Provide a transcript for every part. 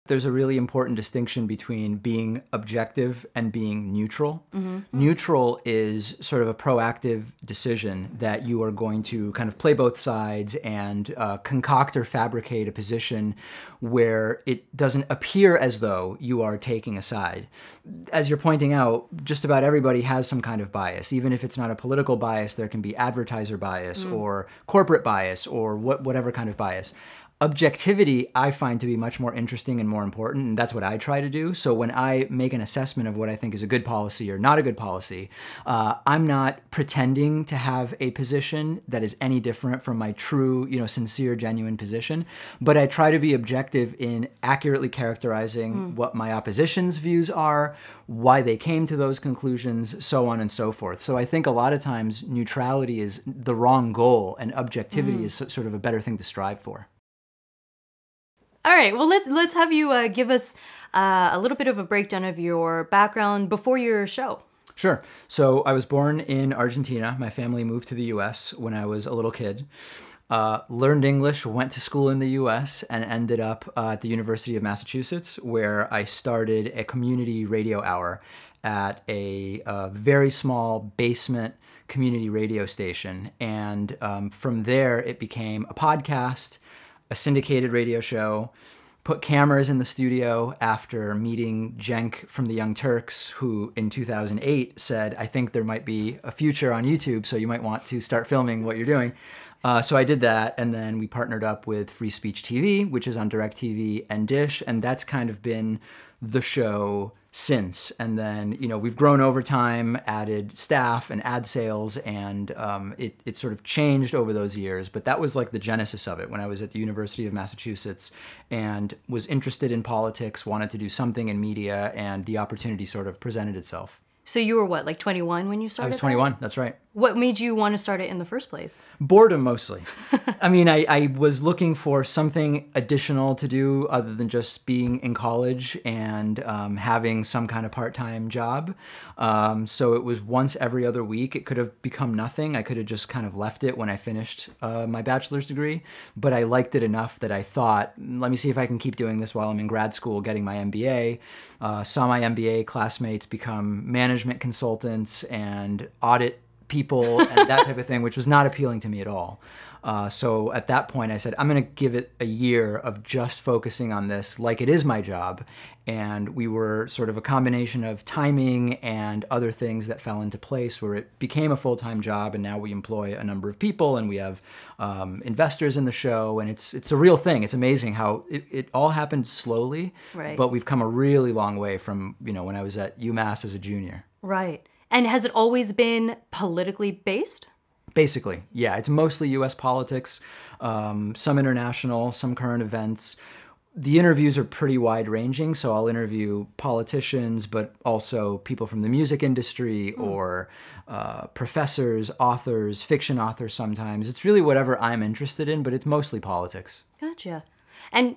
there's a really important distinction between being objective and being neutral. Neutral is sort of a proactive decision that you are going to kind of play both sides and concoct or fabricate a position where it doesn't appear as though you are taking a side. As you're pointing out, just about everybody has some kind of bias. Even if it's not a political bias, there can be advertiser bias or corporate bias or whatever kind of bias. Objectivity, I find to be much more interesting and more important, and that's what I try to do. So when I make an assessment of what I think is a good policy or not a good policy, I'm not pretending to have a position that is any different from my true, sincere, genuine position, but I try to be objective in accurately characterizing what my opposition's views are, why they came to those conclusions, so on and so forth. So I think a lot of times neutrality is the wrong goal, and objectivity is sort of a better thing to strive for. All right, well, let's have you give us a little bit of a breakdown of your background before your show. Sure. So I was born in Argentina. My family moved to the U.S. when I was a little kid. Learned English, went to school in the U.S., and ended up at the University of Massachusetts, where I started a community radio hour at a very small basement community radio station. And from there, it became a podcast, a syndicated radio show, put cameras in the studio after meeting Cenk from the Young Turks, who in 2008 said, I think there might be a future on YouTube, so you might want to start filming what you're doing. So I did that, and then we partnered up with Free Speech TV, which is on DirecTV and Dish, and that's kind of been the show since. And then, we've grown over time, added staff and ad sales, and it sort of changed over those years. But that was like the genesis of it when I was at the University of Massachusetts and was interested in politics, wanted to do something in media, and the opportunity sort of presented itself. So you were what, like 21 when you started? I was 21, that's right. What made you want to start it in the first place? Boredom, mostly. I mean, I was looking for something additional to do other than just being in college and having some kind of part-time job. So it was once every other week. It could have become nothing. I could have just kind of left it when I finished my bachelor's degree. But I liked it enough that I thought, let me see if I can keep doing this while I'm in grad school getting my MBA. Saw my MBA classmates become management consultants and audit people and that type of thing, which was not appealing to me at all. So at that point I said, I'm going to give it a year of just focusing on this like it is my job. And we were sort of a combination of timing and other things that fell into place where it became a full-time job. And now we employ a number of people and we have investors in the show. And it's a real thing. It's amazing how it all happened slowly, right. But we've come a really long way from, when I was at UMass as a junior. Right. And has it always been politically based? Basically, yeah. It's mostly U.S. politics, some international, some current events. The interviews are pretty wide-ranging, so I'll interview politicians, but also people from the music industry or professors, authors, fiction authors sometimes. It's really whatever I'm interested in, but it's mostly politics. Gotcha. And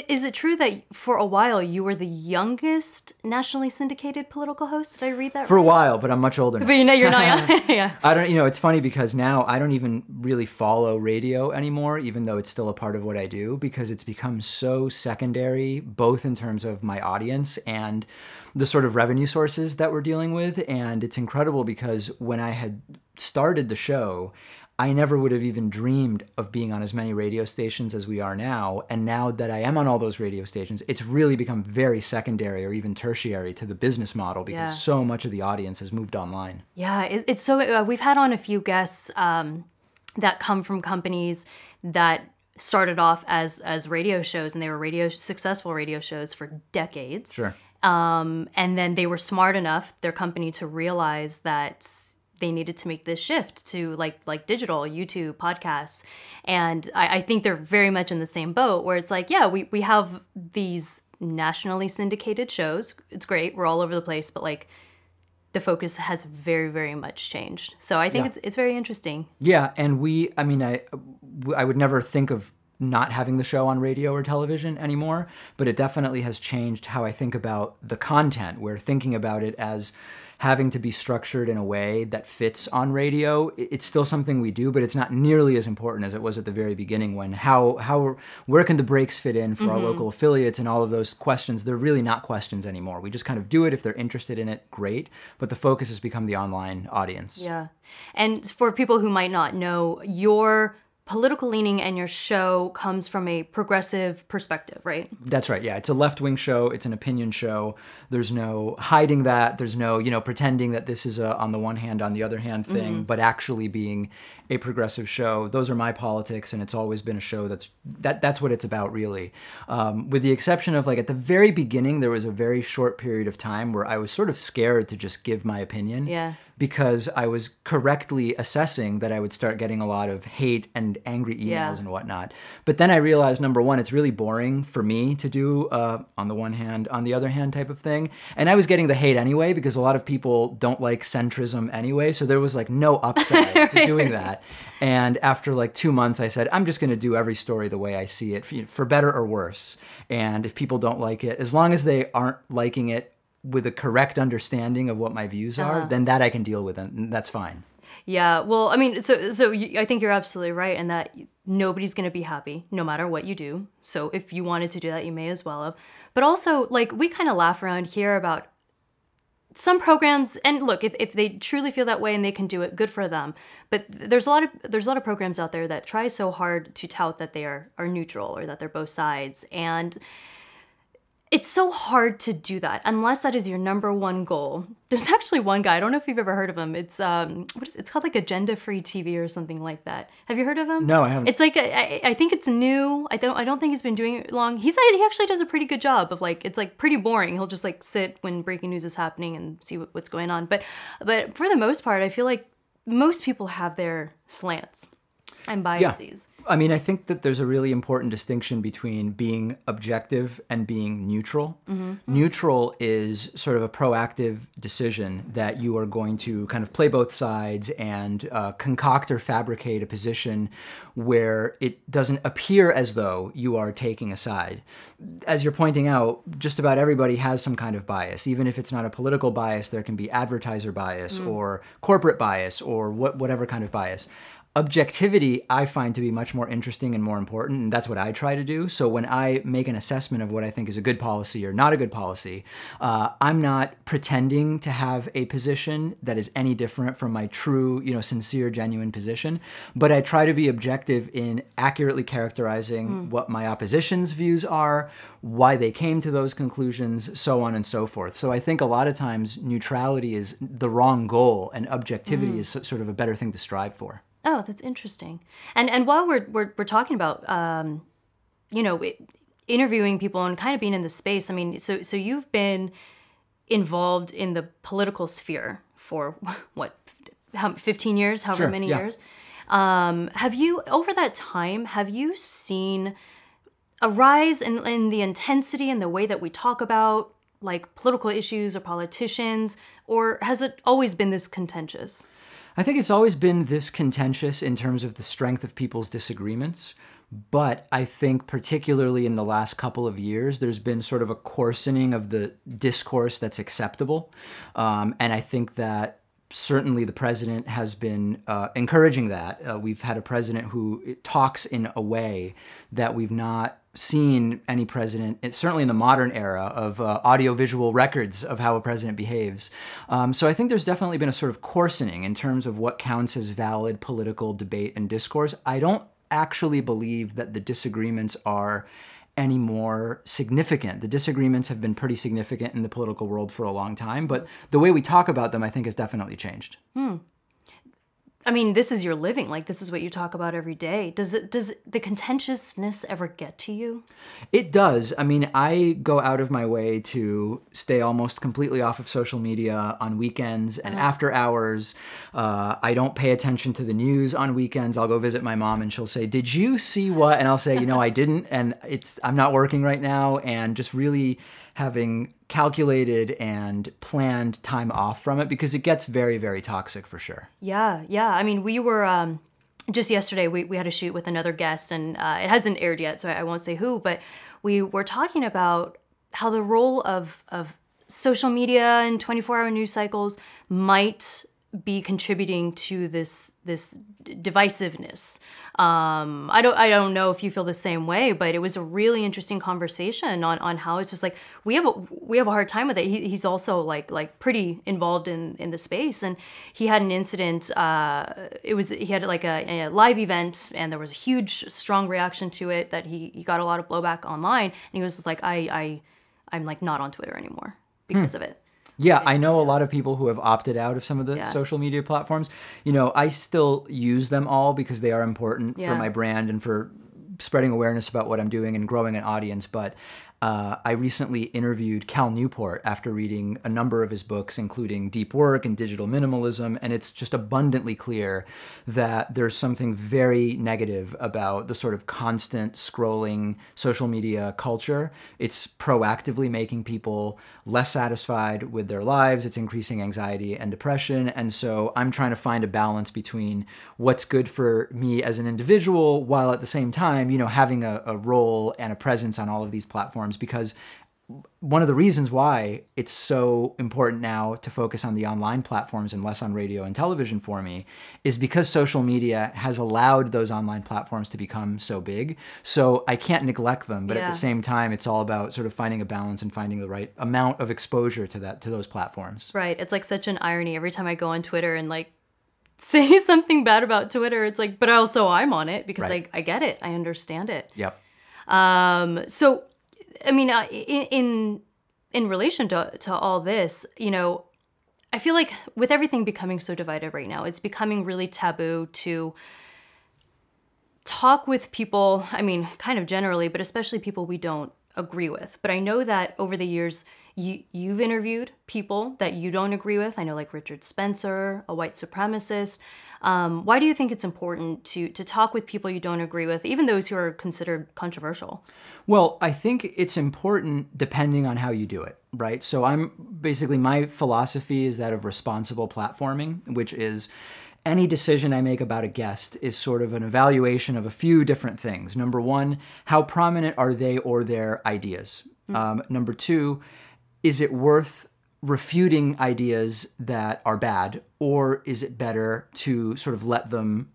is it true that for a while you were the youngest nationally syndicated political host? Did I read that For right? a while, but I'm much older now. But you're not young. Yeah. I don't, it's funny because now I don't even really follow radio anymore, even though it's still a part of what I do, because it's become so secondary, both in terms of my audience and the sort of revenue sources that we're dealing with. And it's incredible because when I had started the show, I never would have even dreamed of being on as many radio stations as we are now. And now that I am on all those radio stations, it's really become very secondary or even tertiary to the business model because so much of the audience has moved online. Yeah, it's so, we've had on a few guests that come from companies that started off as radio shows, and they were successful radio shows for decades. Sure. And then they were smart enough, their company, to realize that they needed to make this shift to like digital, YouTube, podcasts. And I think they're very much in the same boat where it's like, yeah, we have these nationally syndicated shows. It's great. We're all over the place, but like the focus has very, very much changed. So I think it's very interesting. Yeah. And I would never think of not having the show on radio or television anymore, but it definitely has changed how I think about the content. We're thinking about it as having to be structured in a way that fits on radio. It's still something we do, but it's not nearly as important as it was at the very beginning when where can the breaks fit in for our local affiliates and all of those questions. They're really not questions anymore. We just kind of do it. If they're interested in it, great. But the focus has become the online audience. Yeah. And for people who might not know, your political leaning and your show comes from a progressive perspective, right? That's right. Yeah, it's a left-wing show. It's an opinion show. There's no hiding that. There's no, pretending that this is a on the one hand, on the other hand thing, but actually being a progressive show. Those are my politics, and it's always been a show that's what it's about, really. With the exception of, like, at the very beginning, there was a very short period of time where I was sort of scared to just give my opinion. Yeah. Because I was correctly assessing that I would start getting a lot of hate and angry emails and whatnot. But then I realized, number one, it's really boring for me to do on the one hand, on the other hand type of thing. And I was getting the hate anyway because a lot of people don't like centrism anyway. So there was like no upside to doing that. And after like 2 months, I said, I'm just going to do every story the way I see it, for better or worse. And if people don't like it, as long as they aren't liking it with a correct understanding of what my views are, then that I can deal with, and that's fine. Yeah, well, I mean, I think you're absolutely right in that nobody's going to be happy no matter what you do. So if you wanted to do that, you may as well have. But also, like, we kind of laugh around here about some programs, and look, if they truly feel that way and they can do it, good for them. But there's a lot of programs out there that try so hard to tout that they are neutral or that they're both sides, and it's so hard to do that unless that is your number one goal. There's actually one guy, I don't know if you've ever heard of him. It's it's called like Agenda Free TV or something like that. Have you heard of him? No, I haven't. It's like I think it's new. I don't think he's been doing it long. He actually does a pretty good job of, like, it's like pretty boring. He'll just like sit when breaking news is happening and see what's going on. But for the most part, I feel like most people have their slants and biases. Yeah. I mean, I think that there's a really important distinction between being objective and being neutral. Neutral is sort of a proactive decision that you are going to kind of play both sides and concoct or fabricate a position where it doesn't appear as though you are taking a side. As you're pointing out, just about everybody has some kind of bias. Even if it's not a political bias, there can be advertiser bias or corporate bias or whatever kind of bias. Objectivity, I find to be much more interesting and more important, and that's what I try to do. So when I make an assessment of what I think is a good policy or not a good policy, I'm not pretending to have a position that is any different from my true, sincere, genuine position, but I try to be objective in accurately characterizing what my opposition's views are, why they came to those conclusions, so on and so forth. So I think a lot of times neutrality is the wrong goal, and objectivity is sort of a better thing to strive for. Oh, that's interesting. And while we're talking about interviewing people and kind of being in the space, I mean, so you've been involved in the political sphere for what, 15 years, however many years. Have you, over that time, have you seen a rise in the intensity and the way that we talk about, like, political issues or politicians, or has it always been this contentious? I think it's always been this contentious in terms of the strength of people's disagreements, but I think particularly in the last couple of years, there's been sort of a coarsening of the discourse that's acceptable, and I think that certainly the president has been encouraging that. We've had a president who talks in a way that we've not seen any president, certainly in the modern era, of audiovisual records of how a president behaves. So I think there's definitely been a sort of coarsening in terms of what counts as valid political debate and discourse. I don't actually believe that the disagreements are any more significant. The disagreements have been pretty significant in the political world for a long time, but the way we talk about them, I think, has definitely changed. I mean, this is your living. Like, this is what you talk about every day. Does the contentiousness ever get to you? It does. I mean, I go out of my way to stay almost completely off of social media on weekends and after hours. I don't pay attention to the news on weekends. I'll go visit my mom and she'll say, "Did you see what?" And I'll say, I didn't. And I'm not working right now. And just really having calculated and planned time off from it, because it gets very, very toxic for sure. Yeah. I mean, we were just yesterday we had a shoot with another guest, and it hasn't aired yet, so I won't say who, but we were talking about how the role of social media and 24-hour news cycles might be contributing to this divisiveness. I don't know if you feel the same way, but it was a really interesting conversation on how it's just like we have a hard time with it. He's also like pretty involved in the space, and he had an incident. He had like a live event, and there was a huge strong reaction to it that he got a lot of blowback online, and he was just like I'm like not on Twitter anymore because of it. Yeah, I know a lot of people who have opted out of some of the social media platforms. You know, I still use them all because they are important for my brand and for spreading awareness about what I'm doing and growing an audience. But I recently interviewed Cal Newport after reading a number of his books, including Deep Work and Digital Minimalism, and it's just abundantly clear that there's something very negative about the sort of constant scrolling social media culture. It's proactively making people less satisfied with their lives. It's increasing anxiety and depression. And so I'm trying to find a balance between what's good for me as an individual while at the same time, you know, having a role and a presence on all of these platforms. Because one of the reasons why it's so important now to focus on the online platforms and less on radio and television for me is because social media has allowed those online platforms to become so big. So I can't neglect them, but at the same time, it's all about sort of finding a balance and finding the right amount of exposure to those platforms. Right. It's like such an irony every time I go on Twitter and like say something bad about Twitter. It's like, but also I'm on it because I get it. I understand it. Yep. So I mean, in relation to all this, you know, I feel like with everything becoming so divided right now, it's becoming really taboo to talk with people, I mean, kind of generally, but especially people we don't agree with. But I know that over the years, you've interviewed people that you don't agree with. I know like Richard Spencer, a white supremacist. Why do you think it's important to talk with people you don't agree with, even those who are considered controversial? Well, I think it's important depending on how you do it, right? So my philosophy is that of responsible platforming, which is any decision I make about a guest is sort of an evaluation of a few different things. Number one, how prominent are they or their ideas? Number two, is it worth refuting ideas that are bad, or is it better to sort of let them,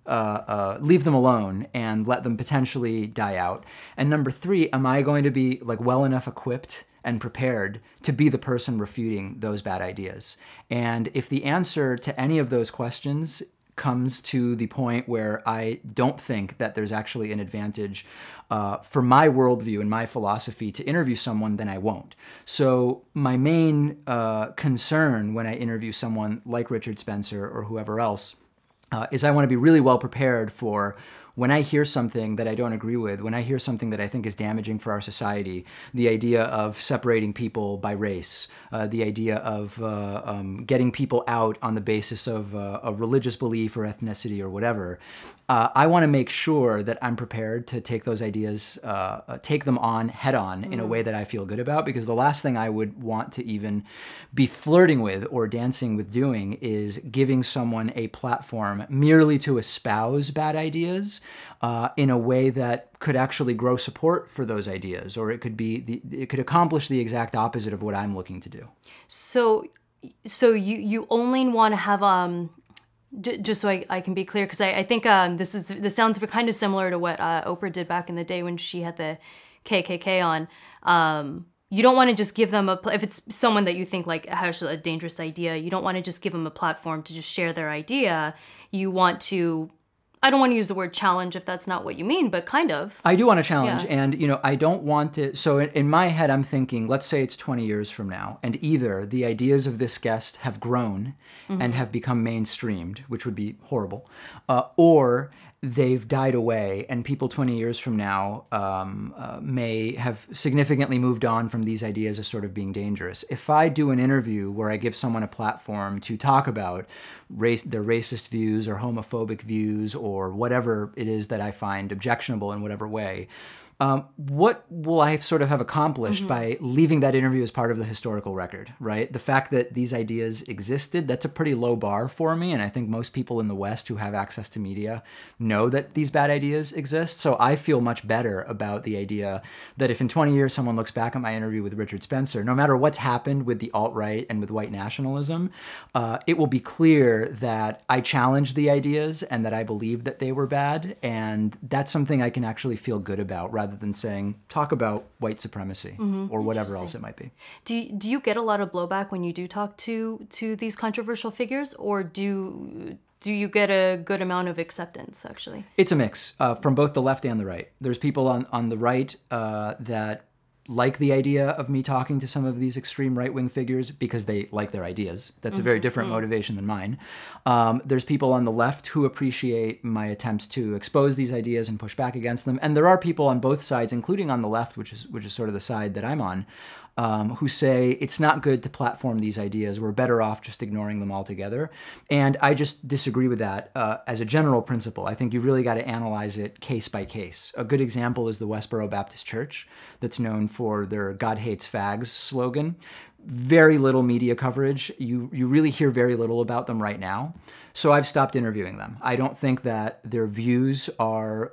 leave them alone and let them potentially die out? And number three, am I going to be like well enough equipped and prepared to be the person refuting those bad ideas? And if the answer to any of those questions comes to the point where I don't think that there's actually an advantage for my worldview and my philosophy to interview someone, then I won't. So my main concern when I interview someone like Richard Spencer or whoever else is I want to be really well prepared for when I hear something that I don't agree with, when I hear something that I think is damaging for our society, the idea of separating people by race, the idea of getting people out on the basis of a religious belief or ethnicity or whatever, I want to make sure that I'm prepared to take those ideas, take them on head on in a way that I feel good about, because the last thing I would want to even be flirting with or dancing with doing is giving someone a platform merely to espouse bad ideas in a way that could actually grow support for those ideas, or it could accomplish the exact opposite of what I'm looking to do. So you only want to have just so I can be clear, because I think this sounds kind of similar to what Oprah did back in the day when she had the KKK on. You don't want to just give them if it's someone that you think like has a dangerous idea, you don't want to just give them a platform to just share their idea. You want to, I don't want to use the word challenge if that's not what you mean, but kind of. I do want to challenge, and I don't want it. So in my head, I'm thinking, let's say it's 20 years from now, and either the ideas of this guest have grown and have become mainstreamed, which would be horrible, or they've died away, and people 20 years from now may have significantly moved on from these ideas as sort of being dangerous. If I do an interview where I give someone a platform to talk about their racist views or homophobic views or whatever it is that I find objectionable in whatever way, What will I sort of have accomplished by leaving that interview as part of the historical record, right? The fact that these ideas existed, that's a pretty low bar for me. And I think most people in the West who have access to media know that these bad ideas exist. So I feel much better about the idea that if in 20 years someone looks back at my interview with Richard Spencer, no matter what's happened with the alt-right and with white nationalism, it will be clear that I challenged the ideas and that I believed that they were bad. And that's something I can actually feel good about, rather than saying, talk about white supremacy or whatever else it might be. Do you get a lot of blowback when you do talk to these controversial figures, or do you get a good amount of acceptance, actually? It's a mix from both the left and the right. There's people on the right that like the idea of me talking to some of these extreme right-wing figures because they like their ideas. That's a very different motivation than mine. There's people on the left who appreciate my attempts to expose these ideas and push back against them. And there are people on both sides, including on the left, which is sort of the side that I'm on, who say it's not good to platform these ideas. We're better off just ignoring them altogether. And I just disagree with that as a general principle. I think you really got to analyze it case by case. A good example is the Westboro Baptist Church, that's known for their God Hates Fags slogan. Very little media coverage. You really hear very little about them right now. So I've stopped interviewing them. I don't think that their views are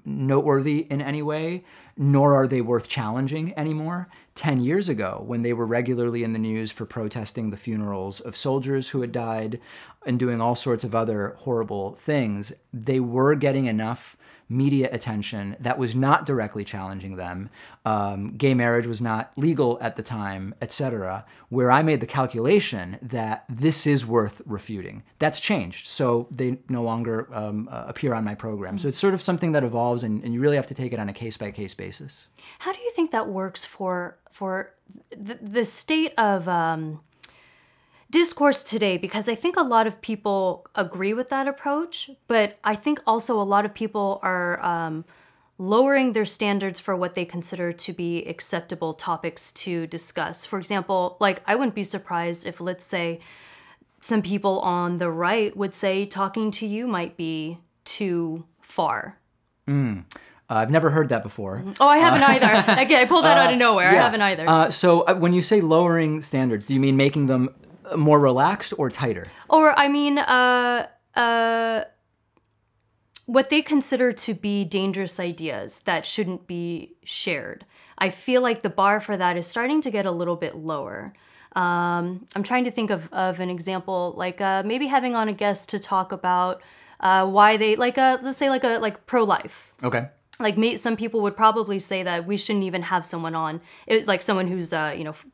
noteworthy in any way, nor are they worth challenging anymore. 10 years ago, when they were regularly in the news for protesting the funerals of soldiers who had died and doing all sorts of other horrible things, they were getting enough media attention that was not directly challenging them. Gay marriage was not legal at the time, etc., where I made the calculation that this is worth refuting. That's changed, so they no longer appear on my program. So it's sort of something that evolves, and you really have to take it on a case-by-case basis. How do you think that works for the state of discourse today? Because I think a lot of people agree with that approach, but I think also a lot of people are lowering their standards for what they consider to be acceptable topics to discuss. For example, like, I wouldn't be surprised if, let's say, some people on the right would say talking to you might be too far. I've never heard that before. Oh, I haven't either. Again, I pulled that out of nowhere. Yeah. I haven't either. So when you say lowering standards, do you mean making them more relaxed or tighter? Or, I mean, what they consider to be dangerous ideas that shouldn't be shared. I feel like the bar for that is starting to get a little bit lower. I'm trying to think of an example, like maybe having on a guest to talk about why they, like, let's say like pro-life. Okay. Like, some people would probably say that we shouldn't even have someone on, like someone who's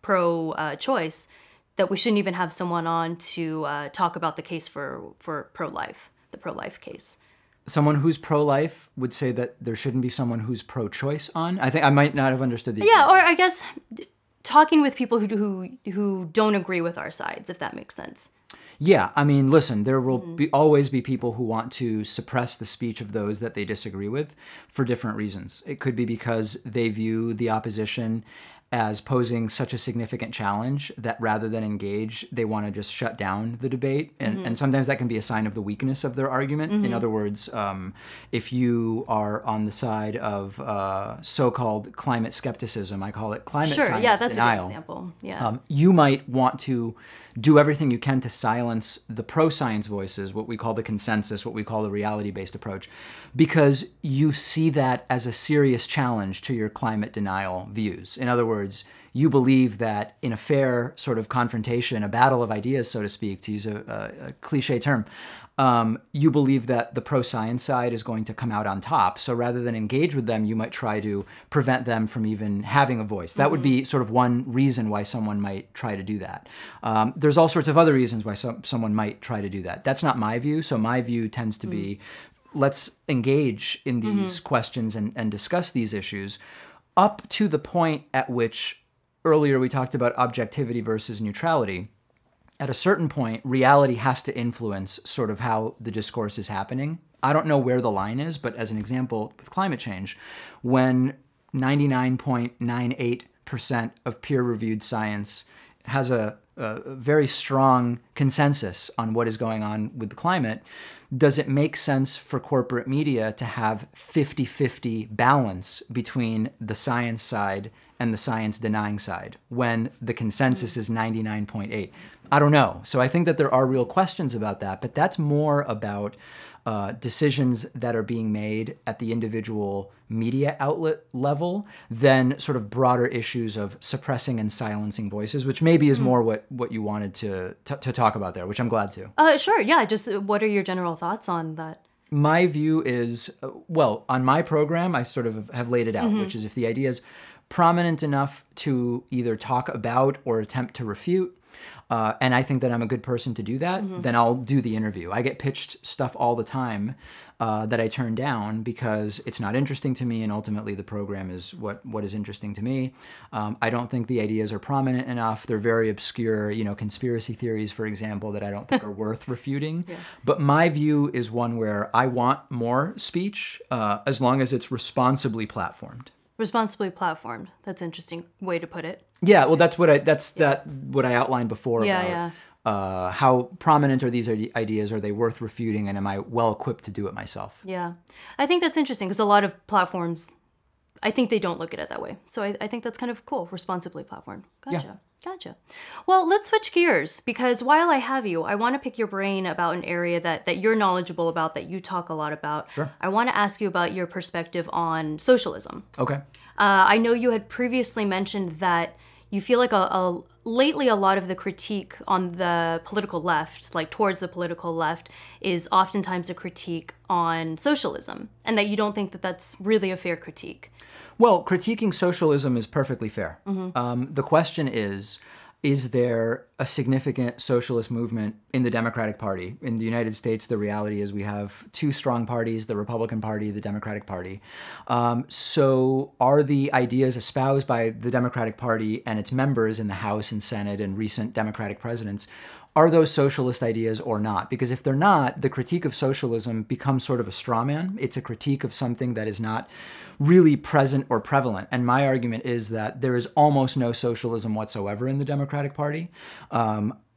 pro-choice, that we shouldn't even have someone on to talk about the case for pro-life, the pro-life case. Someone who's pro-life would say that there shouldn't be someone who's pro-choice on? I think I might not have understood the... Yeah, or I guess talking with people who don't agree with our sides, if that makes sense. Yeah, I mean, listen, there will always be people who want to suppress the speech of those that they disagree with for different reasons. It could be because they view the opposition as posing such a significant challenge that rather than engage, they want to just shut down the debate. And sometimes that can be a sign of the weakness of their argument. In other words, if you are on the side of so-called climate skepticism, I call it climate science yeah, that's denial. a good example. Yeah. You might want to do everything you can to silence the pro-science voices, what we call the consensus, what we call the reality-based approach, because you see that as a serious challenge to your climate denial views. In other words, you believe that in a fair sort of confrontation, a battle of ideas, so to speak, to use a cliche term, you believe that the pro-science side is going to come out on top. So rather than engage with them, you might try to prevent them from even having a voice. That would be sort of one reason why someone might try to do that. There's all sorts of other reasons why someone might try to do that. That's not my view. So my view tends to be, let's engage in these questions and discuss these issues up to the point at which earlier we talked about objectivity versus neutrality. At a certain point, reality has to influence sort of how the discourse is happening. I don't know where the line is, but as an example, with climate change, when 99.98% of peer-reviewed science has a very strong consensus on what is going on with the climate, does it make sense for corporate media to have 50-50 balance between the science side and the science denying side when the consensus is 99.8? I don't know. So I think that there are real questions about that, but that's more about decisions that are being made at the individual media outlet level than sort of broader issues of suppressing and silencing voices, which maybe is more what you wanted to talk about there, which I'm glad to. Sure. Yeah. Just what are your general thoughts on that? My view is, well, on my program, I sort of have laid it out, which is if the idea is prominent enough to either talk about or attempt to refute, and I think that I'm a good person to do that, then I'll do the interview. I get pitched stuff all the time that I turn down because it's not interesting to me, and ultimately the program is what is interesting to me. I don't think the ideas are prominent enough. They're very obscure, conspiracy theories, for example, that I don't think are worth refuting. Yeah. But my view is one where I want more speech as long as it's responsibly platformed. Responsibly platformed. That's an interesting way to put it. Yeah, well, that's what I outlined before about how prominent are these ideas? Are they worth refuting? And am I well equipped to do it myself? Yeah, I think that's interesting because a lot of platforms, I think they don't look at it that way. So I think that's kind of cool. Responsibly platformed. Gotcha. Yeah. Gotcha. Well, let's switch gears because while I have you, I want to pick your brain about an area that you're knowledgeable about, that you talk a lot about. Sure. I want to ask you about your perspective on socialism. Okay. I know you had previously mentioned that you feel like lately a lot of the critique on the political left, like towards the political left, is oftentimes a critique on socialism, and that you don't think that that's really a fair critique. Well, critiquing socialism is perfectly fair. The question is there a significant socialist movement in the Democratic Party? In the United States, the reality is we have two strong parties, the Republican Party, the Democratic Party. So are the ideas espoused by the Democratic Party and its members in the House and Senate and recent Democratic presidents, are those socialist ideas or not? Because if they're not, the critique of socialism becomes sort of a straw man. It's a critique of something that is not really present or prevalent. And my argument is that there is almost no socialism whatsoever in the Democratic Party.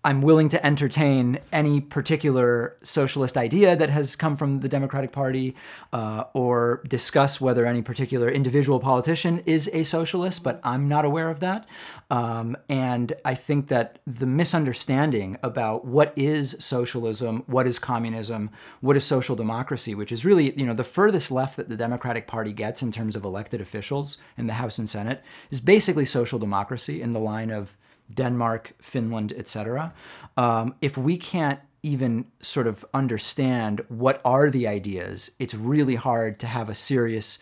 I'm willing to entertain any particular socialist idea that has come from the Democratic Party or discuss whether any particular individual politician is a socialist, but I'm not aware of that. And I think that the misunderstanding about what is socialism, what is communism, what is social democracy, which is really, the furthest left that the Democratic Party gets in terms of elected officials in the House and Senate, is basically social democracy in the line of Denmark, Finland, etc. If we can't even sort of understand what are the ideas, it's really hard to have a serious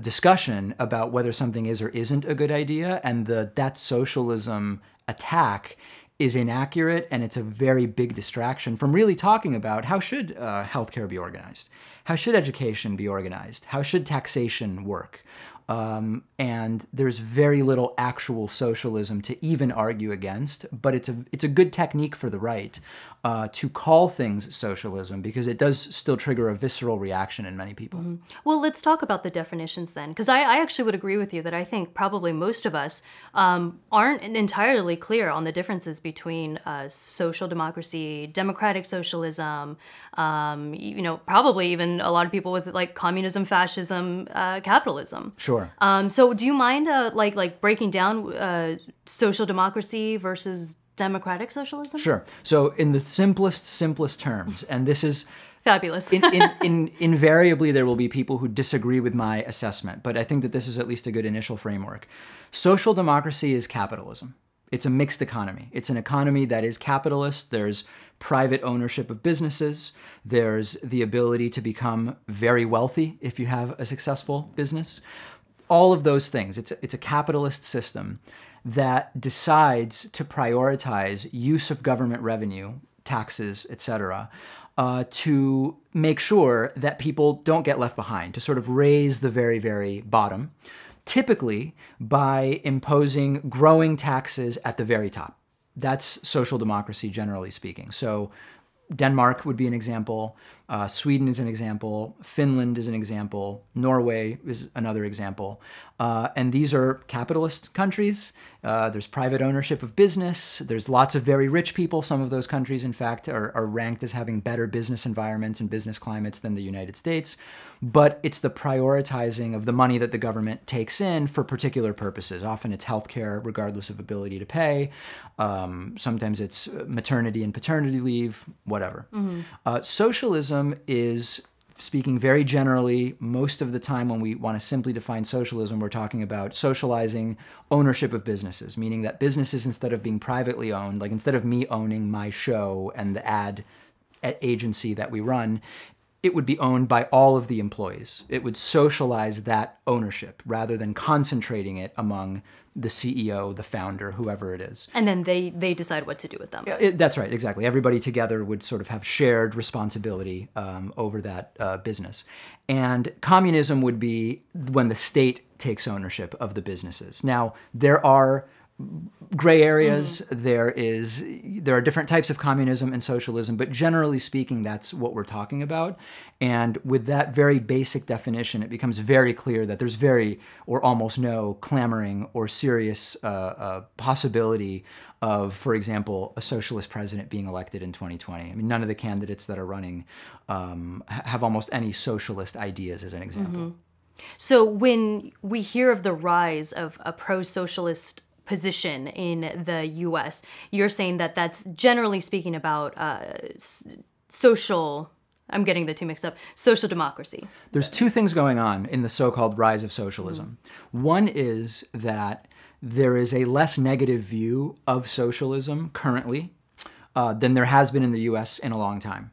discussion about whether something is or isn't a good idea. And that socialism attack is inaccurate, and it's a very big distraction from really talking about how should healthcare be organized? How should education be organized? How should taxation work? And there's very little actual socialism to even argue against, but it's a good technique for the right to call things socialism because it does still trigger a visceral reaction in many people. Well, let's talk about the definitions then, because I actually would agree with you that I think probably most of us aren't entirely clear on the differences between social democracy, democratic socialism, probably even a lot of people with like communism, fascism, capitalism. Sure. So do you mind like breaking down social democracy versus democratic socialism? Sure. So in the simplest terms, and this is fabulous. Invariably, there will be people who disagree with my assessment, but I think that this is at least a good initial framework. Social democracy is capitalism. It's a mixed economy. It's an economy that is capitalist. There's private ownership of businesses. There's the ability to become very wealthy if you have a successful business. All of those things. It's a capitalist system that decides to prioritize use of government revenue, taxes, etc., to make sure that people don't get left behind, to sort of raise the very, very bottom, typically by imposing growing taxes at the very top. That's social democracy, generally speaking. So Denmark would be an example. Sweden is an example. Finland is an example. Norway is another example. And these are capitalist countries. There's private ownership of business. There's lots of very rich people. Some of those countries, in fact, are ranked as having better business environments and business climates than the United States. But it's the prioritizing of the money that the government takes in for particular purposes. Often it's healthcare, regardless of ability to pay. Sometimes it's maternity and paternity leave, whatever. Socialism is, speaking very generally, most of the time when we want to simply define socialism, we're talking about socializing ownership of businesses, meaning that businesses, instead of being privately owned, like instead of me owning my show and the ad agency that we run, it would be owned by all of the employees. It would socialize that ownership rather than concentrating it among the CEO, the founder, whoever it is. And then they decide what to do with them. Yeah, that's right, exactly. Everybody together would sort of have shared responsibility over that business. And communism would be when the state takes ownership of the businesses. Now, there are gray areas. There are different types of communism and socialism, but generally speaking, that's what we're talking about. And with that very basic definition, it becomes very clear that there's very or almost no clamoring or serious possibility of, for example, a socialist president being elected in 2020. I mean, none of the candidates that are running have almost any socialist ideas, as an example. So when we hear of the rise of a pro-socialist position in the U.S., you're saying that that's generally speaking about social, I'm getting the two mixed up, social democracy. There's two things going on in the so-called rise of socialism. One is that there is a less negative view of socialism currently than there has been in the U.S. in a long time.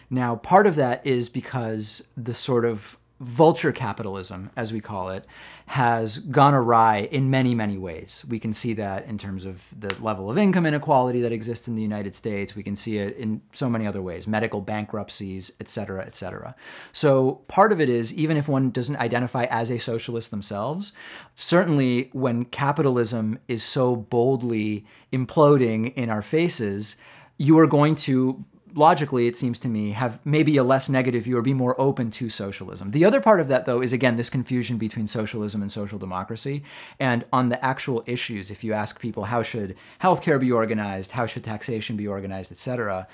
Now, part of that is because the sort of vulture capitalism, as we call it, has gone awry in many, many ways. We can see that in terms of the level of income inequality that exists in the United States. We can see it in so many other ways, medical bankruptcies, et cetera, et cetera. So part of it is, even if one doesn't identify as a socialist themselves, certainly when capitalism is so boldly imploding in our faces, you are going to, logically, it seems to me, have maybe a less negative view or be more open to socialism. The other part of that, though, is, again, this confusion between socialism and social democracy. And on the actual issues, if you ask people how should healthcare be organized, how should taxation be organized, et cetera,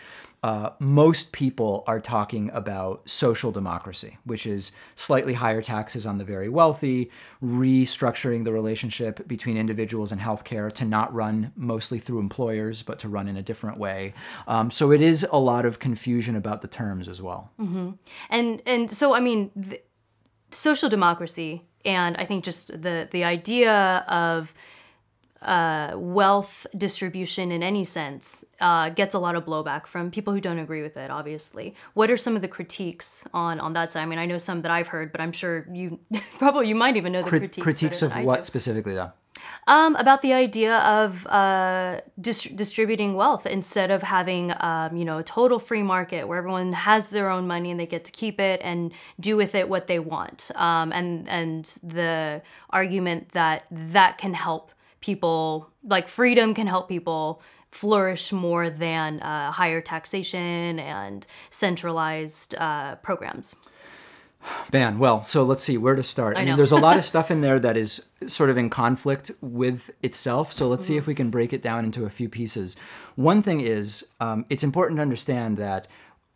most people are talking about social democracy, which is slightly higher taxes on the very wealthy, restructuring the relationship between individuals and healthcare to not run mostly through employers, but to run in a different way. So it is a lot of confusion about the terms as well. And so, I mean, social democracy, and I think just the idea of wealth distribution in any sense gets a lot of blowback from people who don't agree with it, obviously. What are some of the critiques on that side? I mean, I know some that I've heard, but I'm sure you might even know the critiques. Critiques of what specifically, though? About the idea of distributing wealth instead of having, a total free market where everyone has their own money and they get to keep it and do with it what they want. And the argument that can help people, like freedom can help people flourish more than higher taxation and centralized programs. Man, well, so let's see where to start. I mean, there's a lot of stuff in there that is sort of in conflict with itself. So let's see if we can break it down into a few pieces. One thing is, it's important to understand that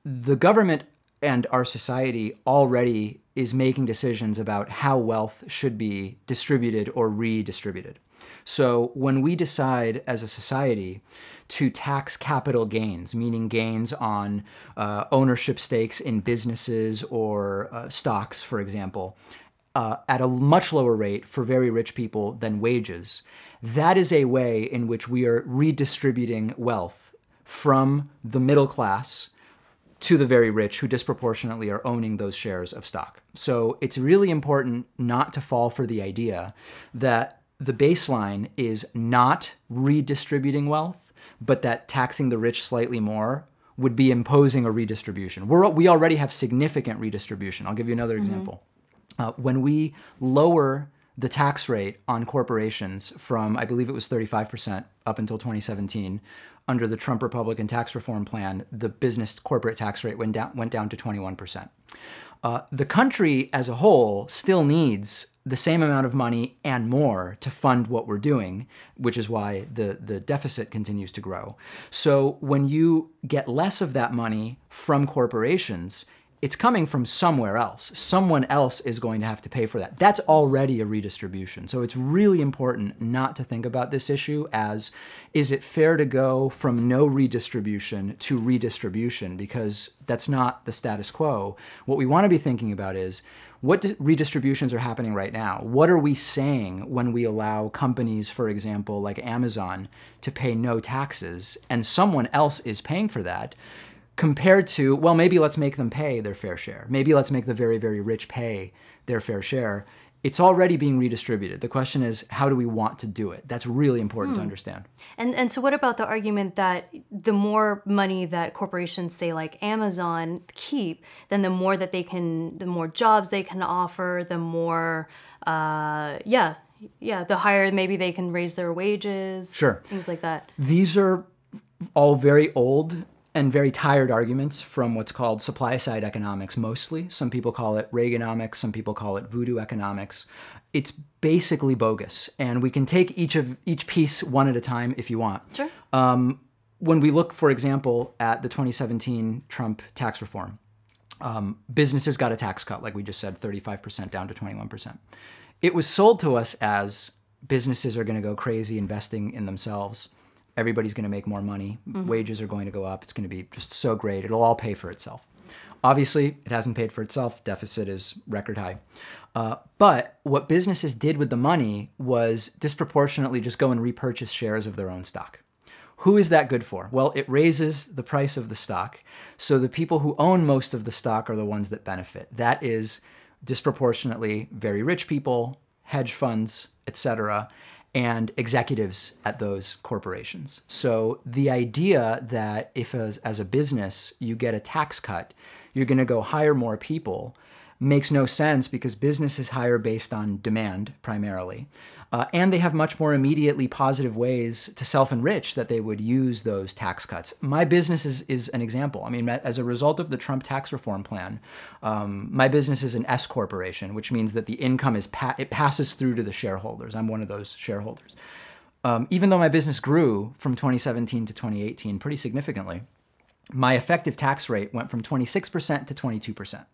the government and our society already is making decisions about how wealth should be distributed or redistributed. So when we decide as a society to tax capital gains, meaning gains on ownership stakes in businesses or stocks, for example, at a much lower rate for very rich people than wages, that is a way in which we are redistributing wealth from the middle class to the very rich who disproportionately are owning those shares of stock. So it's really important not to fall for the idea that the baseline is not redistributing wealth, but that taxing the rich slightly more would be imposing a redistribution. We already have significant redistribution. I'll give you another example. When we lower the tax rate on corporations from, I believe it was 35% up until 2017. Under the Trump Republican tax reform plan, the business corporate tax rate went down to 21%. The country as a whole still needs the same amount of money and more to fund what we're doing, which is why the deficit continues to grow. So when you get less of that money from corporations, it's coming from somewhere else. Someone else is going to have to pay for that. That's already a redistribution. So it's really important not to think about this issue as, is it fair to go from no redistribution to redistribution? Because that's not the status quo. What we want to be thinking about is, what redistributions are happening right now? What are we saying when we allow companies, for example, like Amazon, to pay no taxes, and someone else is paying for that? Compared to, well, maybe let's make them pay their fair share. Maybe let's make the very, very rich pay their fair share. It's already being redistributed. The question is, how do we want to do it? That's really important to understand. And so what about the argument that the more money that corporations, say like Amazon, keep, then the more that they can, the more jobs they can offer, the more, the higher maybe they can raise their wages. Sure. Things like that. These are all very old and very tired arguments from what's called supply-side economics mostly. Some people call it Reaganomics, some people call it voodoo economics. It's basically bogus, and we can take each piece one at a time if you want. Sure. When we look, for example, at the 2017 Trump tax reform, businesses got a tax cut, like we just said, 35% down to 21%. It was sold to us as businesses are going to go crazy investing in themselves. Everybody's going to make more money. Wages are going to go up. It's going to be just so great. It'll all pay for itself. Obviously, it hasn't paid for itself. Deficit is record high. But what businesses did with the money was disproportionately just go and repurchase shares of their own stock. Who is that good for? Well, it raises the price of the stock. So the people who own most of the stock are the ones that benefit. That is disproportionately very rich people, hedge funds, etc., and executives at those corporations. So the idea that if as a business you get a tax cut, you're going to go hire more people makes no sense, because businesses hire based on demand primarily. And they have much more immediately positive ways to self-enrich that they would use those tax cuts. My business is an example. I mean, as a result of the Trump tax reform plan, my business is an S corporation, which means that the income it passes through to the shareholders. I'm one of those shareholders. Even though my business grew from 2017 to 2018 pretty significantly, my effective tax rate went from 26% to 22%.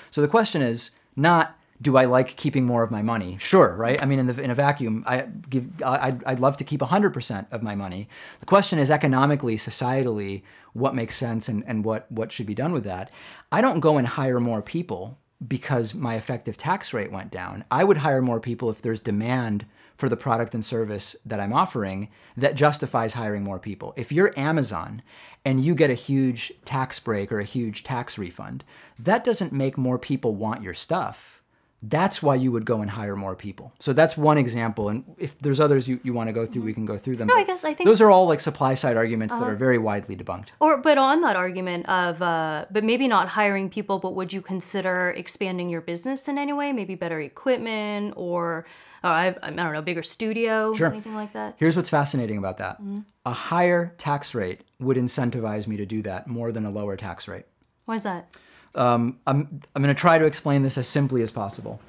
So the question is not, do I like keeping more of my money? Sure, right? I mean, in a vacuum, I'd love to keep 100% of my money. The question is economically, societally, what makes sense and what should be done with that. I don't go and hire more people because my effective tax rate went down. I would hire more people if there's demand for the product and service that I'm offering that justifies hiring more people. If you're Amazon and you get a huge tax break or a huge tax refund, that doesn't make more people want your stuff. That's why you would go and hire more people. So that's one example. And if there's others you want to go through, we can go through them. No, I think those are all like supply side arguments that are very widely debunked. But on that argument of, but maybe not hiring people, but would you consider expanding your business in any way? Maybe better equipment or, I don't know, bigger studio, Sure. Anything like that? Here's what's fascinating about that. A higher tax rate would incentivize me to do that more than a lower tax rate. Why is that? I'm going to try to explain this as simply as possible.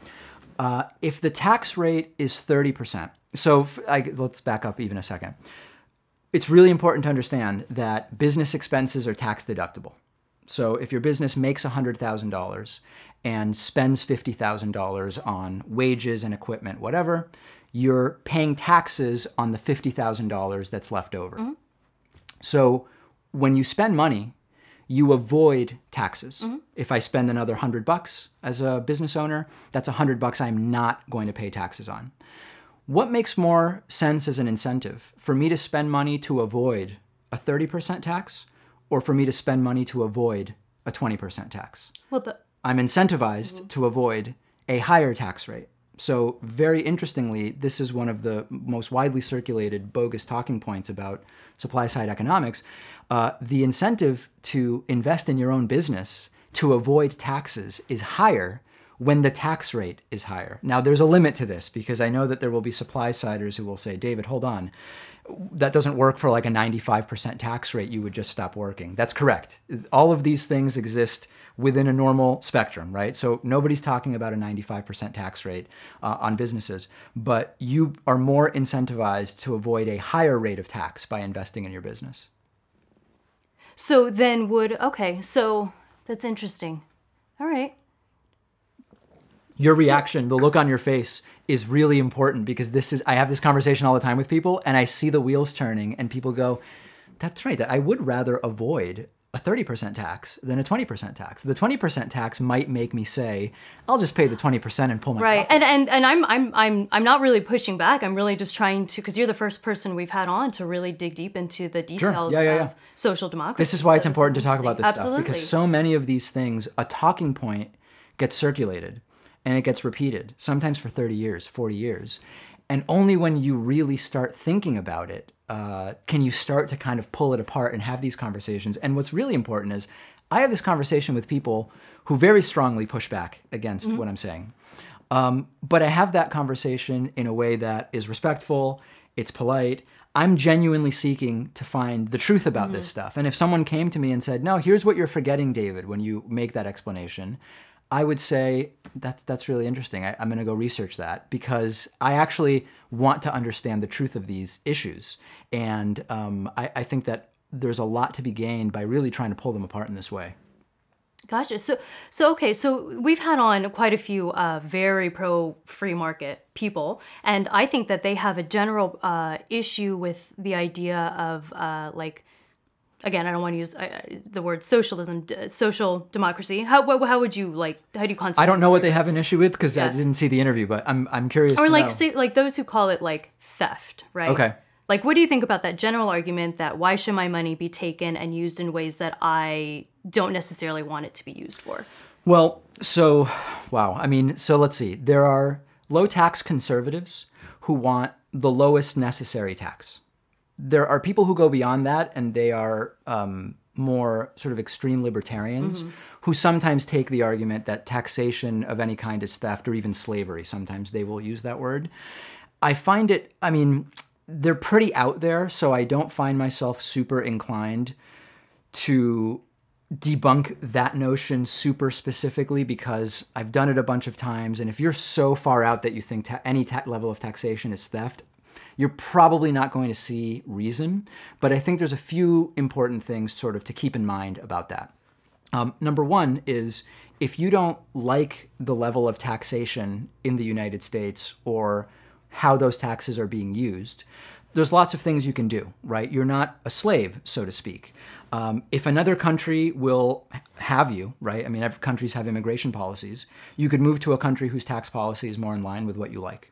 If the tax rate is 30%, so let's back up even a second. It's really important to understand that business expenses are tax deductible. So if your business makes $100,000 and spends $50,000 on wages and equipment, whatever, you're paying taxes on the $50,000 that's left over. So when you spend money, you avoid taxes. If I spend another $100 as a business owner, that's $100 I'm not going to pay taxes on. What makes more sense as an incentive? For me to spend money to avoid a 30% tax, or for me to spend money to avoid a 20% tax? Well, I'm incentivized to avoid a higher tax rate. So very interestingly, this is one of the most widely circulated bogus talking points about supply-side economics. The incentive to invest in your own business to avoid taxes is higher when the tax rate is higher. Now, there's a limit to this because I know that there will be supply-siders who will say, David, hold on. That doesn't work for like a 95% tax rate. You would just stop working. That's correct. All of these things exist within a normal spectrum, right? So nobody's talking about a 95% tax rate on businesses, but you are more incentivized to avoid a higher rate of tax by investing in your business. So then okay, so that's interesting. All right. Your reaction, the look on your face is really important because I have this conversation all the time with people and I see the wheels turning and people go, that's right, that I would rather avoid a 30% tax than a 20% tax. The 20% tax might make me say, I'll just pay the 20% and pull my right. profit. And I'm not really pushing back. I'm really just trying to, because you're the first person we've had on to really dig deep into the details of social democracy. This is why it's important to talk about this Absolutely. stuff because so many of these things, a talking point gets circulated and it gets repeated, sometimes for 30 years, 40 years. And only when you really start thinking about it can you start to kind of pull it apart and have these conversations. And what's really important is I have this conversation with people who very strongly push back against what I'm saying. But I have that conversation in a way that is respectful, it's polite. I'm genuinely seeking to find the truth about this stuff. And if someone came to me and said, no, here's what you're forgetting, David, when you make that explanation, I would say, that's really interesting. I'm going to go research that because I actually want to understand the truth of these issues. And I think that there's a lot to be gained by really trying to pull them apart in this way. Gotcha. So okay. So we've had on quite a few very pro-free market people, and I think that they have a general issue with the idea of again, I don't want to use the word socialism, social democracy. How would you how do you constantly? I don't know what they have an issue with because I didn't see the interview, but I'm curious. Or to know. say, those who call it theft, right? Okay. What do you think about that general argument that why should my money be taken and used in ways that I don't necessarily want it to be used for? Well, wow. I mean, so let's see. There are low tax conservatives who want the lowest necessary tax. There are people who go beyond that, and they are more sort of extreme libertarians who sometimes take the argument that taxation of any kind is theft or even slavery. Sometimes they will use that word. I find it, I mean, they're pretty out there, so I don't find myself super inclined to debunk that notion super specifically because I've done it a bunch of times, and if you're so far out that you think any level of taxation is theft, you're probably not going to see reason, but I think there's a few important things sort of to keep in mind about that. Number one is if you don't like the level of taxation in the United States or how those taxes are being used, there's lots of things you can do, right? You're not a slave, so to speak. If another country will have you, right? I mean, every countries have immigration policies. You could move to a country whose tax policy is more in line with what you like.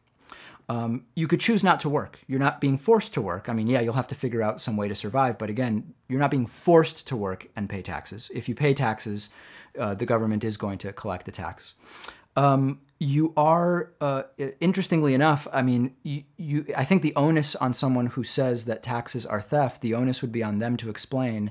You could choose not to work. You're not being forced to work. I mean, yeah, you'll have to figure out some way to survive, but again, you're not being forced to work and pay taxes. If you pay taxes, the government is going to collect the tax. You are, interestingly enough, I mean, I think the onus on someone who says that taxes are theft, the onus would be on them to explain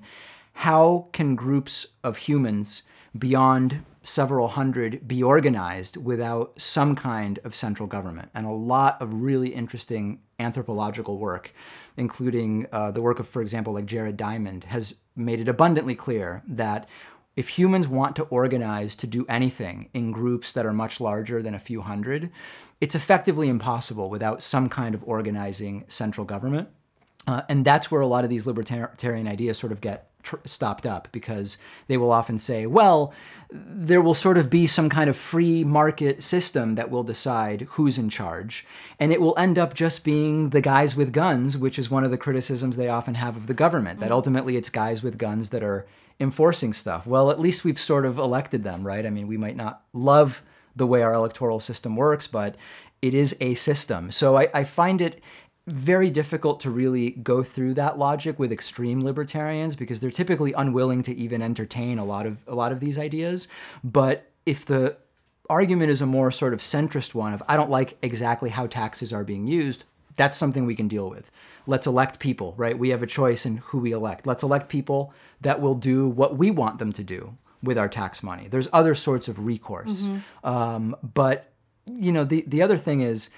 how can groups of humans beyond several hundred be organized without some kind of central government. And a lot of really interesting anthropological work, including the work of, for example, like Jared Diamond, has made it abundantly clear that if humans want to organize to do anything in groups that are much larger than a few hundred, it's effectively impossible without some kind of organizing central government. And that's where a lot of these libertarian ideas sort of get stopped up, because they will often say, well, there will sort of be some kind of free market system that will decide who's in charge, and it will end up just being the guys with guns, which is one of the criticisms they often have of the government, that ultimately it's guys with guns that are enforcing stuff. Well, at least we've sort of elected them, right? I mean, we might not love the way our electoral system works, but it is a system. So I find it very difficult to really go through that logic with extreme libertarians, because they're typically unwilling to even entertain a lot of these ideas. But if the argument is a more sort of centrist one of, I don't like exactly how taxes are being used, that's something we can deal with. Let's elect people, right? We have a choice in who we elect. Let's elect people that will do what we want them to do. with our tax money. There's other sorts of recourse. But, you know, the other thing is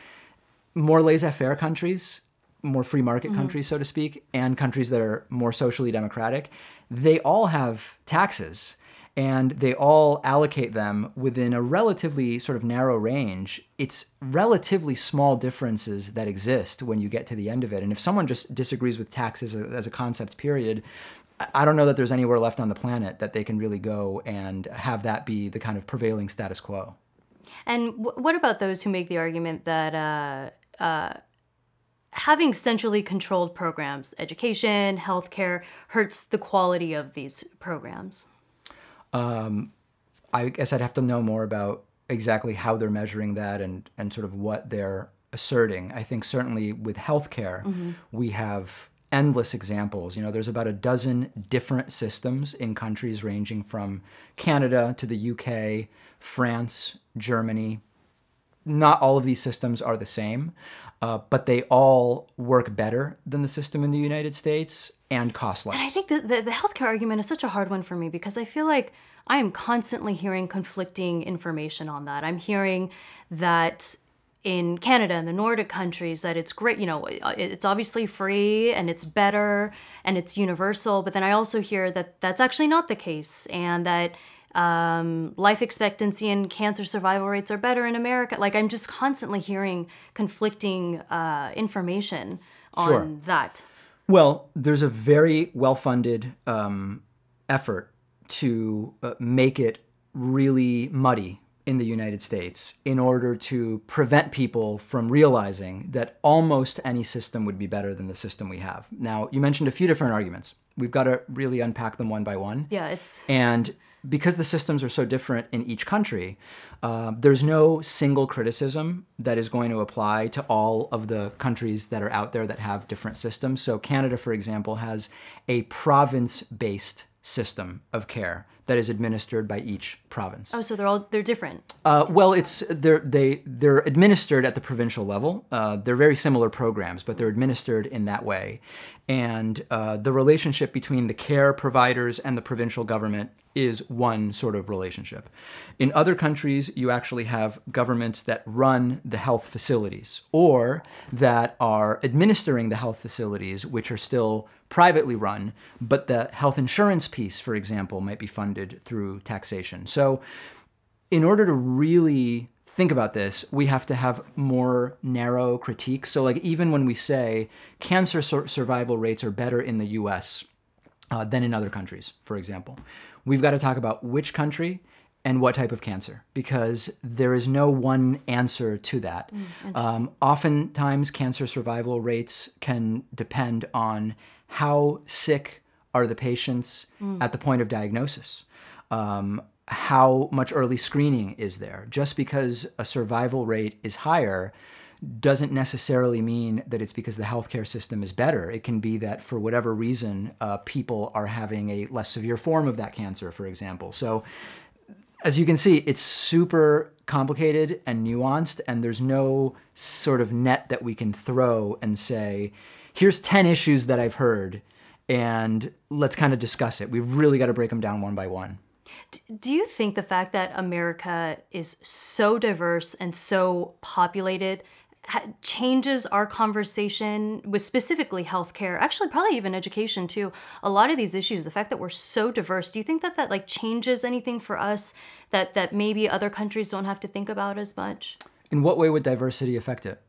more laissez-faire countries, more free market countries, so to speak, and countries that are more socially democratic, they all have taxes. And they all allocate them within a relatively sort of narrow range. It's relatively small differences that exist when you get to the end of it. And if someone just disagrees with taxes as a concept, period, I don't know that there's anywhere left on the planet that they can really go and have that be the kind of prevailing status quo. And what about those who make the argument that having centrally controlled programs, education, healthcare, hurts the quality of these programs? I guess I'd have to know more about exactly how they're measuring that and sort of what they're asserting. I think certainly with healthcare, we have endless examples. You know, there's about a dozen different systems in countries ranging from Canada to the UK, France, Germany. Not all of these systems are the same, but they all work better than the system in the United States and cost less. And I think the healthcare argument is such a hard one for me because I feel like I am constantly hearing conflicting information on that. I'm hearing that in Canada and the Nordic countries that it's great, you know, it's obviously free and it's better and it's universal. But then I also hear that that's actually not the case and that life expectancy and cancer survival rates are better in America. Like I'm just constantly hearing conflicting information on that. Well, there's a very well-funded effort to make it really muddy in the United States in order to prevent people from realizing that almost any system would be better than the system we have. Now, you mentioned a few different arguments. We've got to really unpack them one by one. Yeah, And because the systems are so different in each country, there's no single criticism that is going to apply to all of the countries that are out there that have different systems. So Canada, for example, has a province-based system of care that is administered by each province. Oh, so they're different. Well, they're administered at the provincial level. They're very similar programs, but they're administered in that way. And the relationship between the care providers and the provincial government is one sort of relationship. In other countries, you actually have governments that run the health facilities or that are administering the health facilities, which are still privately run, but the health insurance piece, for example, might be funded through taxation. So in order to really think about this, we have to have more narrow critiques. So like even when we say cancer survival rates are better in the US than in other countries, for example, we've got to talk about which country and what type of cancer, because there is no one answer to that. Oftentimes, cancer survival rates can depend on how sick are the patients at the point of diagnosis. How much early screening is there? Just because a survival rate is higher doesn't necessarily mean that it's because the healthcare system is better. It can be that for whatever reason, people are having a less severe form of that cancer, for example. So as you can see, it's super complicated and nuanced, and there's no sort of net that we can throw and say, here's 10 issues that I've heard, and let's kind of discuss it. We've really got to break them down one by one. Do you think the fact that America is so diverse and so populated changes our conversation with specifically healthcare, actually probably even education too? A lot of these issues, the fact that we're so diverse, do you think that like changes anything for us that maybe other countries don't have to think about as much? In what way would diversity affect it?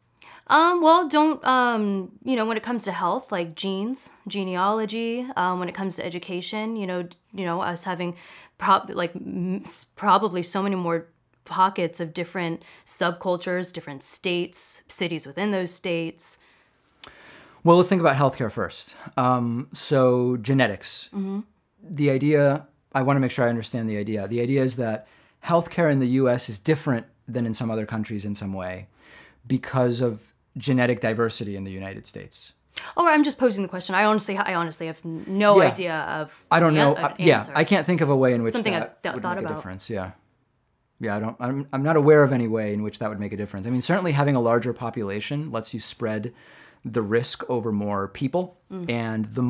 Well, when it comes to health, like genes, genealogy, when it comes to education, us having probably so many more pockets of different subcultures, different states, cities within those states. Well, let's think about healthcare first. So genetics. The idea, I want to make sure I understand the idea. The idea is that healthcare in the US is different than in some other countries in some way because of genetic diversity in the United States. Oh, I'm just posing the question. I honestly have no idea of. I don't know. I can't think of a way in which something that I've would thought make about. A difference. Yeah. I'm not aware of any way in which that would make a difference. I mean, certainly having a larger population lets you spread the risk over more people, and the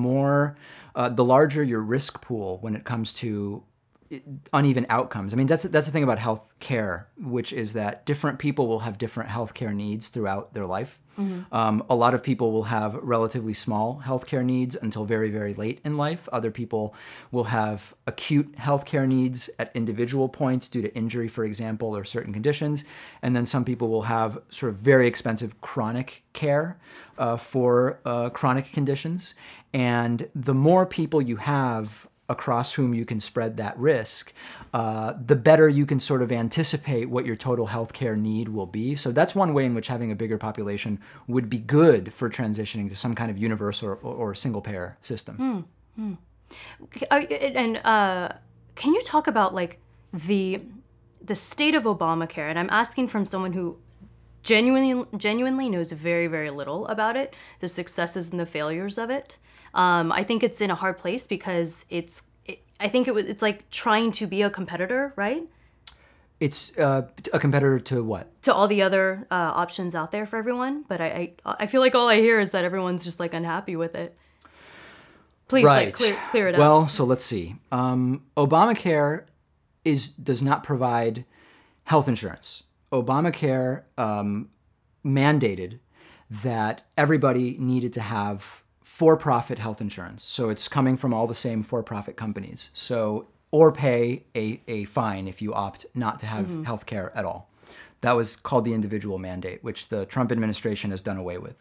larger your risk pool when it comes to uneven outcomes. I mean, that's the thing about health care, which is that different people will have different health care needs throughout their life. A lot of people will have relatively small healthcare needs until very, very late in life. Other people will have acute healthcare needs at individual points due to injury, for example, or certain conditions. And then some people will have sort of very expensive chronic care for chronic conditions. And the more people you have across whom you can spread that risk, the better you can sort of anticipate what your total healthcare need will be. So that's one way in which having a bigger population would be good for transitioning to some kind of universal or single-payer system. And can you talk about like the state of Obamacare? And I'm asking from someone who genuinely knows very, very little about it, the successes and the failures of it. I think it's in a hard place because it's like trying to be a competitor, right? It's a competitor to what? To all the other options out there for everyone. But I feel like all I hear is that everyone's just like unhappy with it. Please, right. like, clear it up. Well, so let's see. Obamacare does not provide health insurance. Obamacare mandated that everybody needed to have for-profit health insurance. So it's coming from all the same for-profit companies. So, or pay a fine if you opt not to have health care at all. That was called the individual mandate, which the Trump administration has done away with.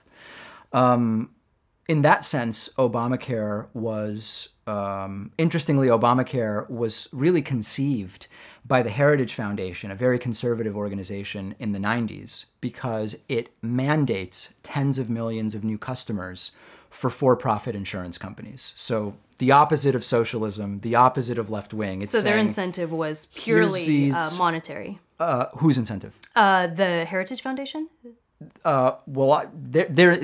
In that sense, Obamacare was, interestingly, Obamacare was really conceived by the Heritage Foundation, a very conservative organization in the 90s, because it mandates tens of millions of new customers for-profit insurance companies. So the opposite of socialism, the opposite of left-wing. So their incentive was purely monetary. Whose incentive? The Heritage Foundation? The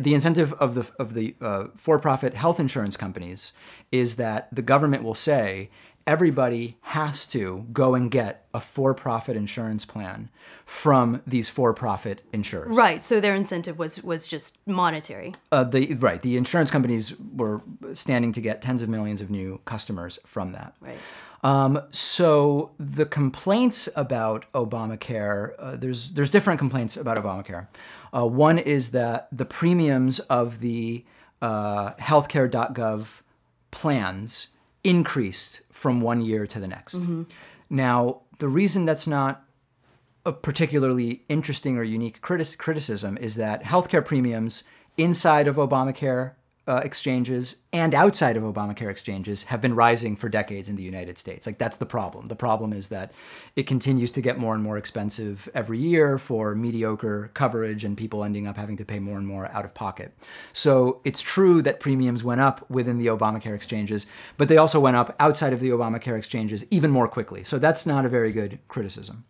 incentive of the for-profit health insurance companies is that the government will say everybody has to go and get a for-profit insurance plan from these for-profit insurers. Right. So their incentive was just monetary. The insurance companies were standing to get tens of millions of new customers from that. Right. So the complaints about Obamacare, there's different complaints about Obamacare. One is that the premiums of the healthcare.gov plans increased from one year to the next. Now, the reason that's not a particularly interesting or unique criticism is that healthcare premiums inside of Obamacare exchanges and outside of Obamacare exchanges have been rising for decades in the United States. Like, that's the problem. The problem is that it continues to get more and more expensive every year for mediocre coverage and people ending up having to pay more and more out of pocket. So it's true that premiums went up within the Obamacare exchanges, but they also went up outside of the Obamacare exchanges even more quickly. So that's not a very good criticism.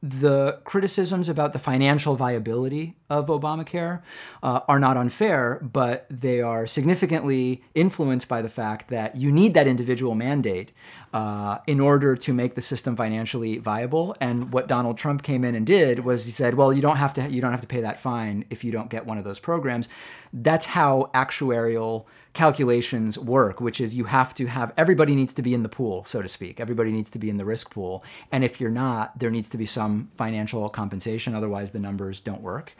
The criticisms about the financial viability of Obamacare are not unfair, but they are significantly influenced by the fact that you need that individual mandate in order to make the system financially viable. And what Donald Trump came in and did was he said, well, you don't have to pay that fine if you don't get one of those programs. That's how actuarial calculations work, which is you have to have, everybody needs to be in the pool, so to speak. Everybody needs to be in the risk pool. And if you're not, there needs to be some financial compensation. Otherwise, the numbers don't work.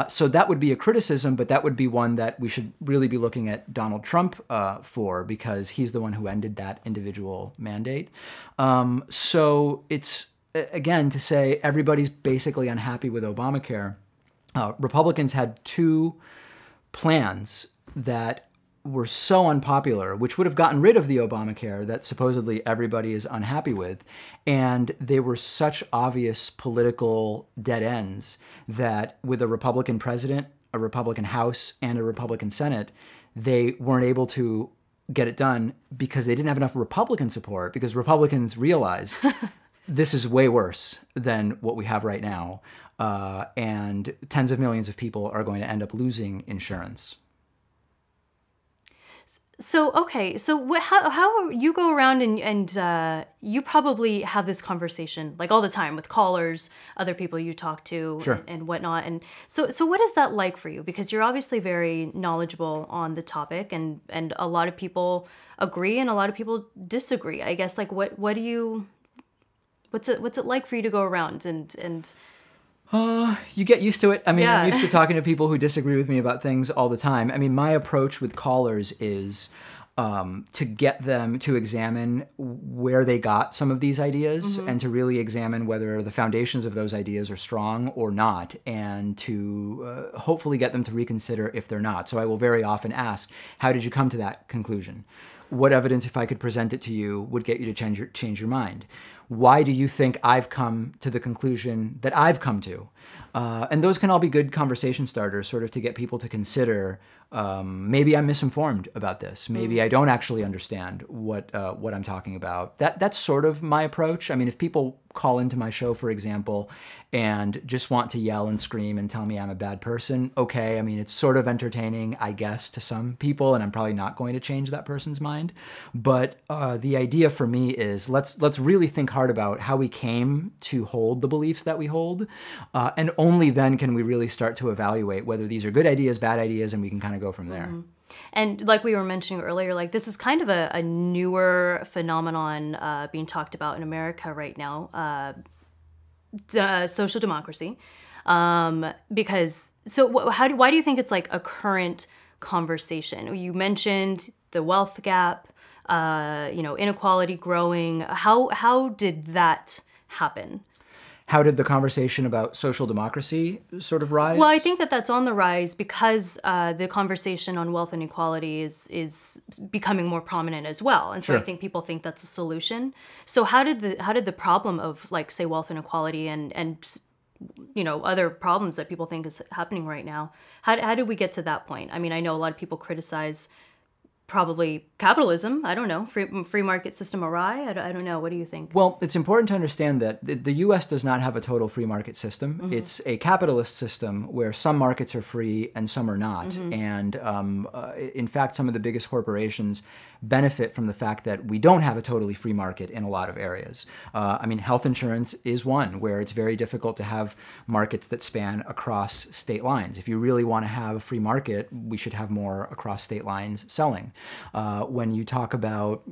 So that would be a criticism, but that would be one that we should really be looking at Donald Trump for, because he's the one who ended that individual mandate. So it's, again, to say everybody's basically unhappy with Obamacare. Republicans had two plans that were so unpopular, which would have gotten rid of the Obamacare that supposedly everybody is unhappy with. And they were such obvious political dead ends that with a Republican president, a Republican House, and a Republican Senate, they weren't able to get it done because they didn't have enough Republican support, because Republicans realized this is way worse than what we have right now. And tens of millions of people are going to end up losing insurance. So, okay, so how you go around and you probably have this conversation like all the time with callers, other people you talk to, Sure. and whatnot. And so what is that like for you? Because you're obviously very knowledgeable on the topic, and a lot of people agree and a lot of people disagree. I guess, like, what do you, what's it like for you to go around and You get used to it. I mean, Yeah. I'm used to talking to people who disagree with me about things all the time. I mean, my approach with callers is to get them to examine where they got some of these ideas and to really examine whether the foundations of those ideas are strong or not, and to hopefully get them to reconsider if they're not. So I will very often ask, how did you come to that conclusion? What evidence, if I could present it to you, would get you to change your mind? Why do you think I've come to the conclusion that I've come to? And those can all be good conversation starters, sort of to get people to consider, maybe I'm misinformed about this. Maybe I don't actually understand what I'm talking about. That's sort of my approach. I mean, if people call into my show, for example, and just want to yell and scream and tell me I'm a bad person, okay. I mean, it's sort of entertaining, I guess, to some people, and I'm probably not going to change that person's mind. But the idea for me is let's really think hard about how we came to hold the beliefs that we hold, and only then can we really start to evaluate whether these are good ideas, bad ideas, and we can kind of go from there. And like we were mentioning earlier, like this is kind of a newer phenomenon being talked about in America right now, social democracy. Because why do you think it's like a current conversation? You mentioned the wealth gap, inequality growing. How did that happen? How did the conversation about social democracy sort of rise? Well, I think that's on the rise because the conversation on wealth is becoming more prominent as well, and so Sure. I think people think that's a solution. So how did the problem of, like, say, wealth inequality and other problems that people think is happening right now, how did we get to that point? I mean, I know a lot of people criticize probably capitalism. I don't know, free market system awry. I don't know. What do you think? Well, it's important to understand that the U.S. does not have a total free market system. It's a capitalist system where some markets are free and some are not. And in fact, some of the biggest corporations benefit from the fact that we don't have a totally free market in a lot of areas. I mean, health insurance is one where it's very difficult to have markets that span across state lines. If you really want to have a free market, we should have more across state lines selling. When you talk about,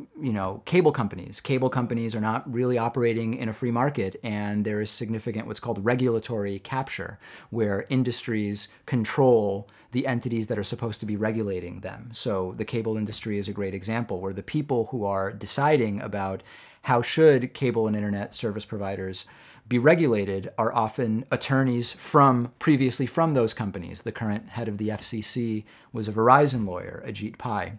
cable companies are not really operating in a free market, and there is significant what's called regulatory capture, where industries control the entities that are supposed to be regulating them. So the cable industry is a great example, where the people who are deciding about how should cable and internet service providers be regulated are often attorneys previously from those companies. The current head of the FCC was a Verizon lawyer, Ajit Pai.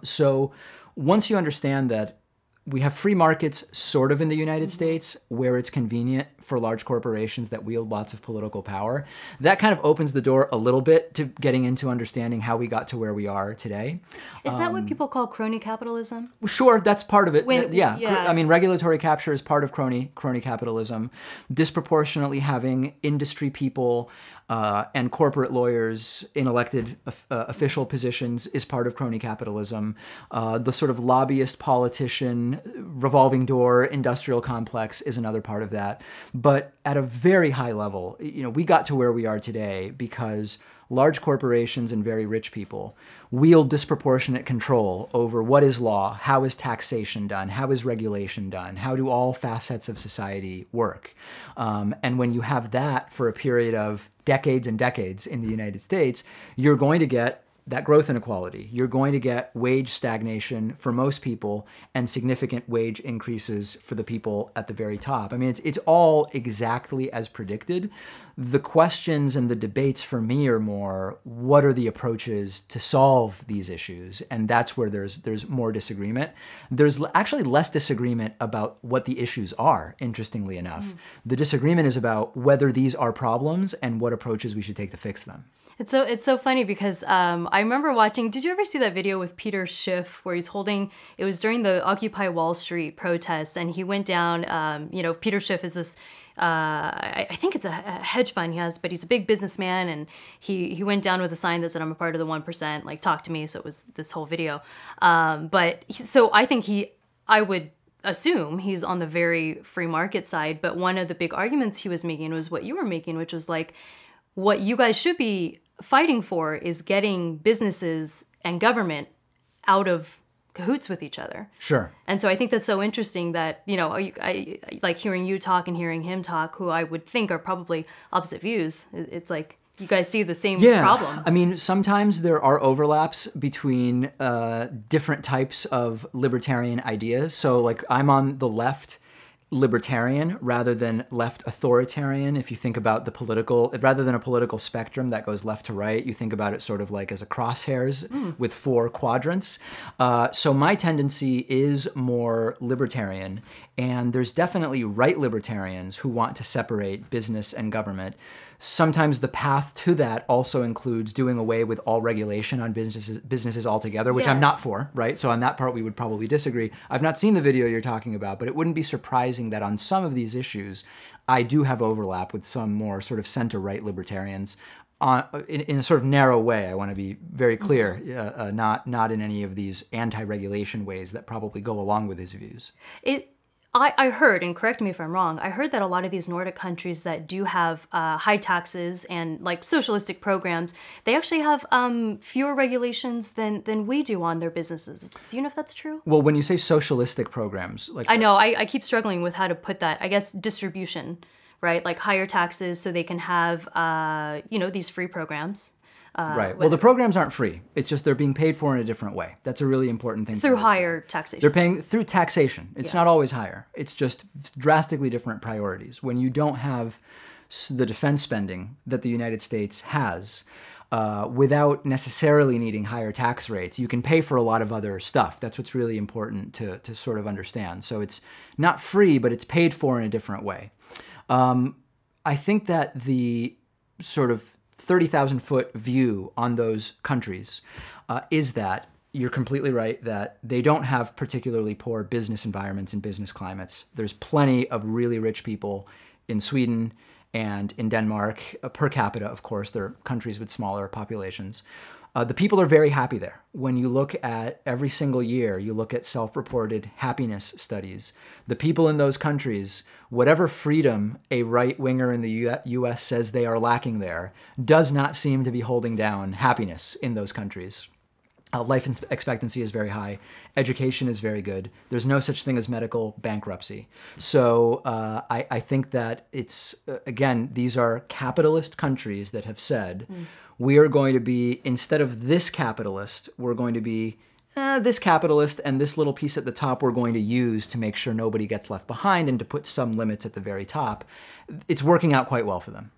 So once you understand that we have free markets sort of in the United States where it's convenient for large corporations that wield lots of political power, that kind of opens the door a little bit to getting into understanding how we got to where we are today. Is that what people call crony capitalism? Sure, that's part of it. Yeah. I mean, regulatory capture is part of crony capitalism. Disproportionately having industry people and corporate lawyers in elected official positions is part of crony capitalism. The sort of lobbyist, politician, revolving door, industrial complex is another part of that. But at a very high level, we got to where we are today because large corporations and very rich people wield disproportionate control over what is law, how is taxation done, how is regulation done, how do all facets of society work. And when you have that for a period of decades and decades in the United States, you're going to get that growth inequality. You're going to get wage stagnation for most people and significant wage increases for the people at the very top. I mean, it's all exactly as predicted. The questions and the debates for me are more, what are the approaches to solve these issues? And that's where there's more disagreement. There's actually less disagreement about what the issues are, interestingly enough. The disagreement is about whether these are problems and what approaches we should take to fix them. It's so funny because I remember watching. Did you ever see that video with Peter Schiff where he's holding? It was during the Occupy Wall Street protests, and he went down. Peter Schiff is this I think it's a hedge fund he has, but he's a big businessman, and he went down with a sign that said, "I'm a part of the 1%, like talk to me." So it was this whole video. So I think I would assume he's on the very free market side. But one of the big arguments he was making was what you were making, which was like, what you guys should be fighting for is getting businesses and government out of cahoots with each other. Sure. And so I think that's so interesting that, I like hearing you talk and hearing him talk, who I would think are probably opposite views. It's like you guys see the same problem. I mean, sometimes there are overlaps between different types of libertarian ideas. So like I'm on the left libertarian rather than left authoritarian. If you think about the political, rather than a political spectrum that goes left to right, you think about it sort of like as a crosshairs with 4 quadrants. So my tendency is more libertarian, and there's definitely right libertarians who want to separate business and government. Sometimes the path to that also includes doing away with all regulation on businesses altogether, which I'm not for, right? So on that part, we would probably disagree. I've not seen the video you're talking about, but it wouldn't be surprising that on some of these issues, I do have overlap with some more sort of center-right libertarians in a sort of narrow way. I want to be very clear, not in any of these anti-regulation ways that probably go along with his views. I heard, and correct me if I'm wrong, I heard that a lot of these Nordic countries that do have high taxes and like socialistic programs, they actually have fewer regulations than we do on their businesses. Do you know if that's true? Well, when you say socialistic programs, like I know, I keep struggling with how to put that. I guess distribution, right? Like higher taxes so they can have, these free programs. Right. Well, the programs aren't free. It's just they're being paid for in a different way. That's a really important thing. Through higher taxation. They're paying through taxation. It's not always higher. It's just drastically different priorities. When you don't have the defense spending that the United States has, without necessarily needing higher tax rates, you can pay for a lot of other stuff. That's what's really important to sort of understand. So it's not free, but it's paid for in a different way. I think that the sort of 30,000-foot view on those countries is that you're completely right that they don't have particularly poor business environments and business climates. There's plenty of really rich people in Sweden and in Denmark, per capita, of course. They're countries with smaller populations. The people are very happy there. When you look at every single year, you look at self-reported happiness studies. The people in those countries, whatever freedom a right-winger in the U.S. says they are lacking there, does not seem to be holding down happiness in those countries. Life expectancy is very high. Education is very good. There's no such thing as medical bankruptcy. So I think that it's, again, these are capitalist countries that have said, we are going to be, instead of this capitalist, we're going to be this capitalist, and this little piece at the top we're going to use to make sure nobody gets left behind and to put some limits at the very top. It's working out quite well for them.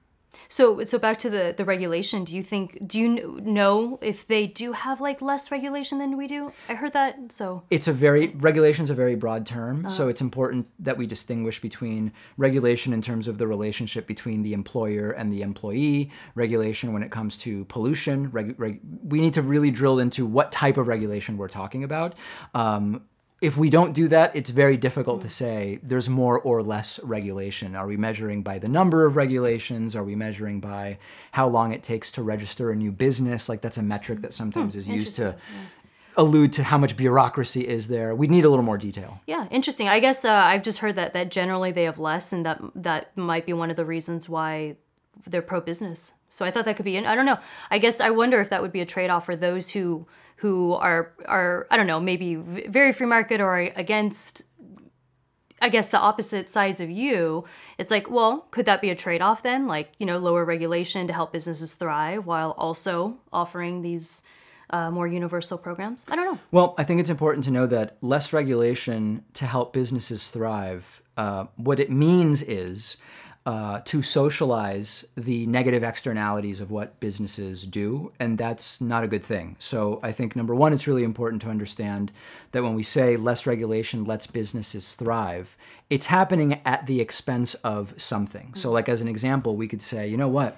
So back to the regulation, do you know if they do have like less regulation than we do? I heard that, so. Regulation's a very broad term, so it's important that we distinguish between regulation in terms of the relationship between the employer and the employee, regulation when it comes to pollution. We need to really drill into what type of regulation we're talking about. If we don't do that, it's very difficult to say there's more or less regulation. Are we measuring by the number of regulations? Are we measuring by how long it takes to register a new business? Like that's a metric that sometimes is used to allude to how much bureaucracy is there. We need a little more detail. Yeah, interesting. I guess I've just heard that generally they have less, and that might be one of the reasons why they're pro-business. So I thought that could be, I don't know. I guess I wonder if that would be a trade-off for those who are I don't know, maybe very free market or against, I guess, the opposite sides of you. It's like, well, could that be a trade-off then? Like, lower regulation to help businesses thrive while also offering these more universal programs? I don't know. Well, I think it's important to know that less regulation to help businesses thrive, what it means is to socialize the negative externalities of what businesses do, and that's not a good thing. So I think, number one, it's really important to understand that when we say less regulation lets businesses thrive, it's happening at the expense of something. So like as an example, we could say, you know what?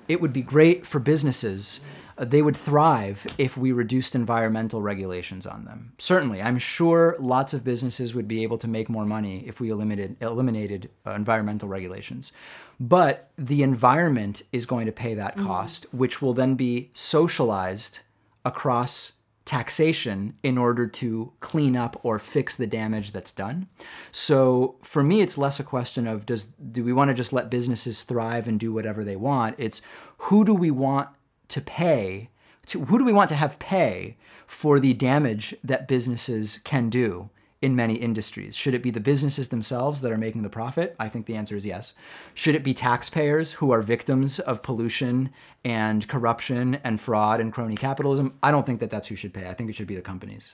it would be great for businesses. They would thrive if we reduced environmental regulations on them. Certainly, I'm sure lots of businesses would be able to make more money if we eliminated environmental regulations. But the environment is going to pay that cost, which will then be socialized across taxation in order to clean up or fix the damage that's done. So for me, it's less a question of do we want to just let businesses thrive and do whatever they want? It's who do we want to pay, who do we want to have pay for the damage that businesses can do in many industries? Should it be the businesses themselves that are making the profit? I think the answer is yes. Should it be taxpayers who are victims of pollution and corruption and fraud and crony capitalism? I don't think that that's who should pay. I think it should be the companies.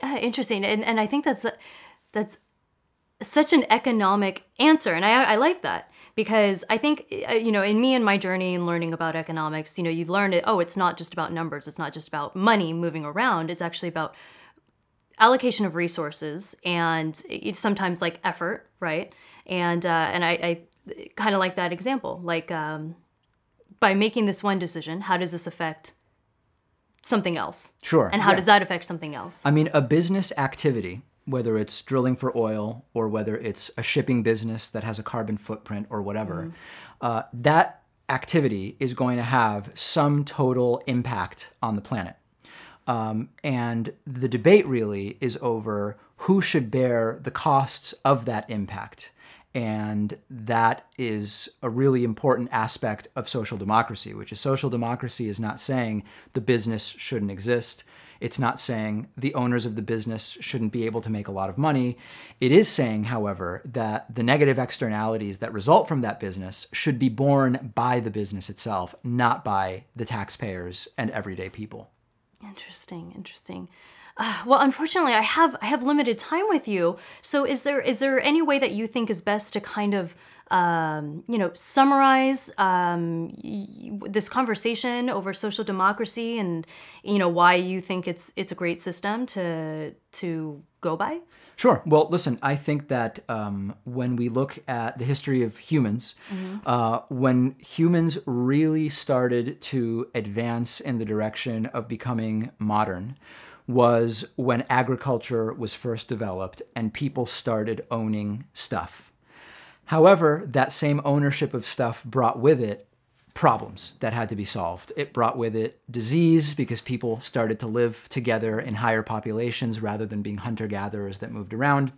Interesting. And I think that's such an economic answer. And I like that. Because I think, in me and my journey in learning about economics, you learn it, it's not just about numbers. It's not just about money moving around. It's actually about allocation of resources and it's sometimes like effort, right? And I kind of like that example. Like by making this one decision, how does this affect something else? Sure. And how does that affect something else? I mean, a business activity, whether it's drilling for oil or whether it's a shipping business that has a carbon footprint or whatever, that activity is going to have some total impact on the planet. And the debate really is over who should bear the costs of that impact. And that is a really important aspect of social democracy, which is social democracy is not saying the business shouldn't exist. It's not saying the owners of the business shouldn't be able to make a lot of money. It is saying, however, that the negative externalities that result from that business should be borne by the business itself, not by the taxpayers and everyday people. Interesting. Well, unfortunately, I have limited time with you. So is there any way that you think is best to kind of summarize this conversation over social democracy and why you think it's a great system to go by? Sure. Well, listen, I think that when we look at the history of humans, when humans really started to advance in the direction of becoming modern was when agriculture was first developed and people started owning stuff. However, that same ownership of stuff brought with it problems that had to be solved. It brought with it disease because people started to live together in higher populations rather than being hunter-gatherers that moved around.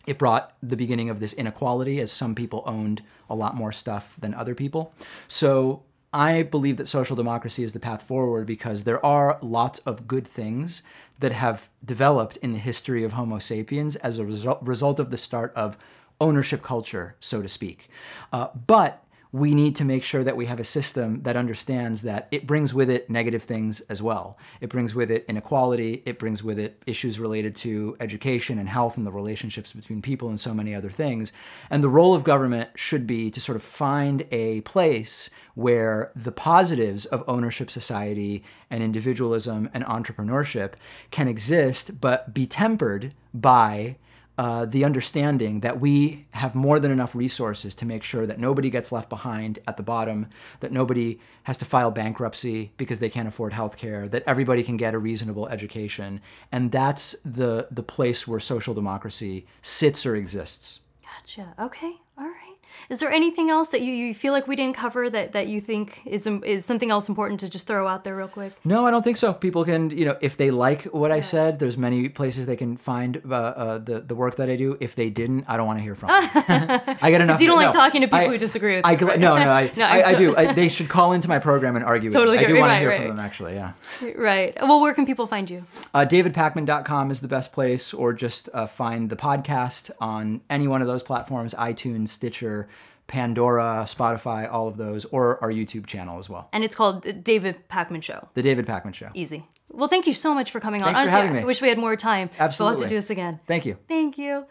It brought the beginning of this inequality as some people owned a lot more stuff than other people. So I believe that social democracy is the path forward because there are lots of good things that have developed in the history of Homo sapiens as a result of the start of ownership culture, so to speak. But we need to make sure that we have a system that understands that it brings with it negative things as well. It brings with it inequality. It brings with it issues related to education and health and the relationships between people and so many other things. And the role of government should be to sort of find a place where the positives of ownership society and individualism and entrepreneurship can exist, but be tempered by the understanding that we have more than enough resources to make sure that nobody gets left behind at the bottom, that nobody has to file bankruptcy because they can't afford healthcare, that everybody can get a reasonable education. And that's the place where social democracy sits or exists. Gotcha. Okay. All right. Is there anything else that you feel like we didn't cover that you think is something else important to just throw out there real quick? No, I don't think so. People can, if they like what I said, there's many places they can find the work that I do. If they didn't, I don't want to hear from them. I get enough. Because you don't like talking to people who disagree with you. Right? No, I do. They should call into my program and argue with me. I do want to hear from them, actually, yeah. Right. Well, where can people find you? DavidPakman.com is the best place, or just find the podcast on any one of those platforms, iTunes, Stitcher, Pandora, Spotify, all of those, or our YouTube channel as well. And it's called David Pakman Show. The David Pakman Show. Easy. Well, thank you so much for coming on. Thanks for having me. I wish we had more time. Absolutely. We'll have to do this again. Thank you. Thank you.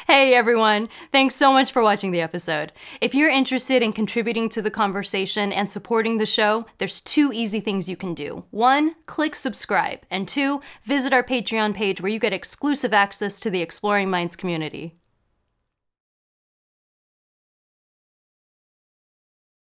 Hey everyone, thanks so much for watching the episode. If you're interested in contributing to the conversation and supporting the show, there's 2 easy things you can do. 1, click subscribe, and 2, visit our Patreon page where you get exclusive access to the Exploring Minds community.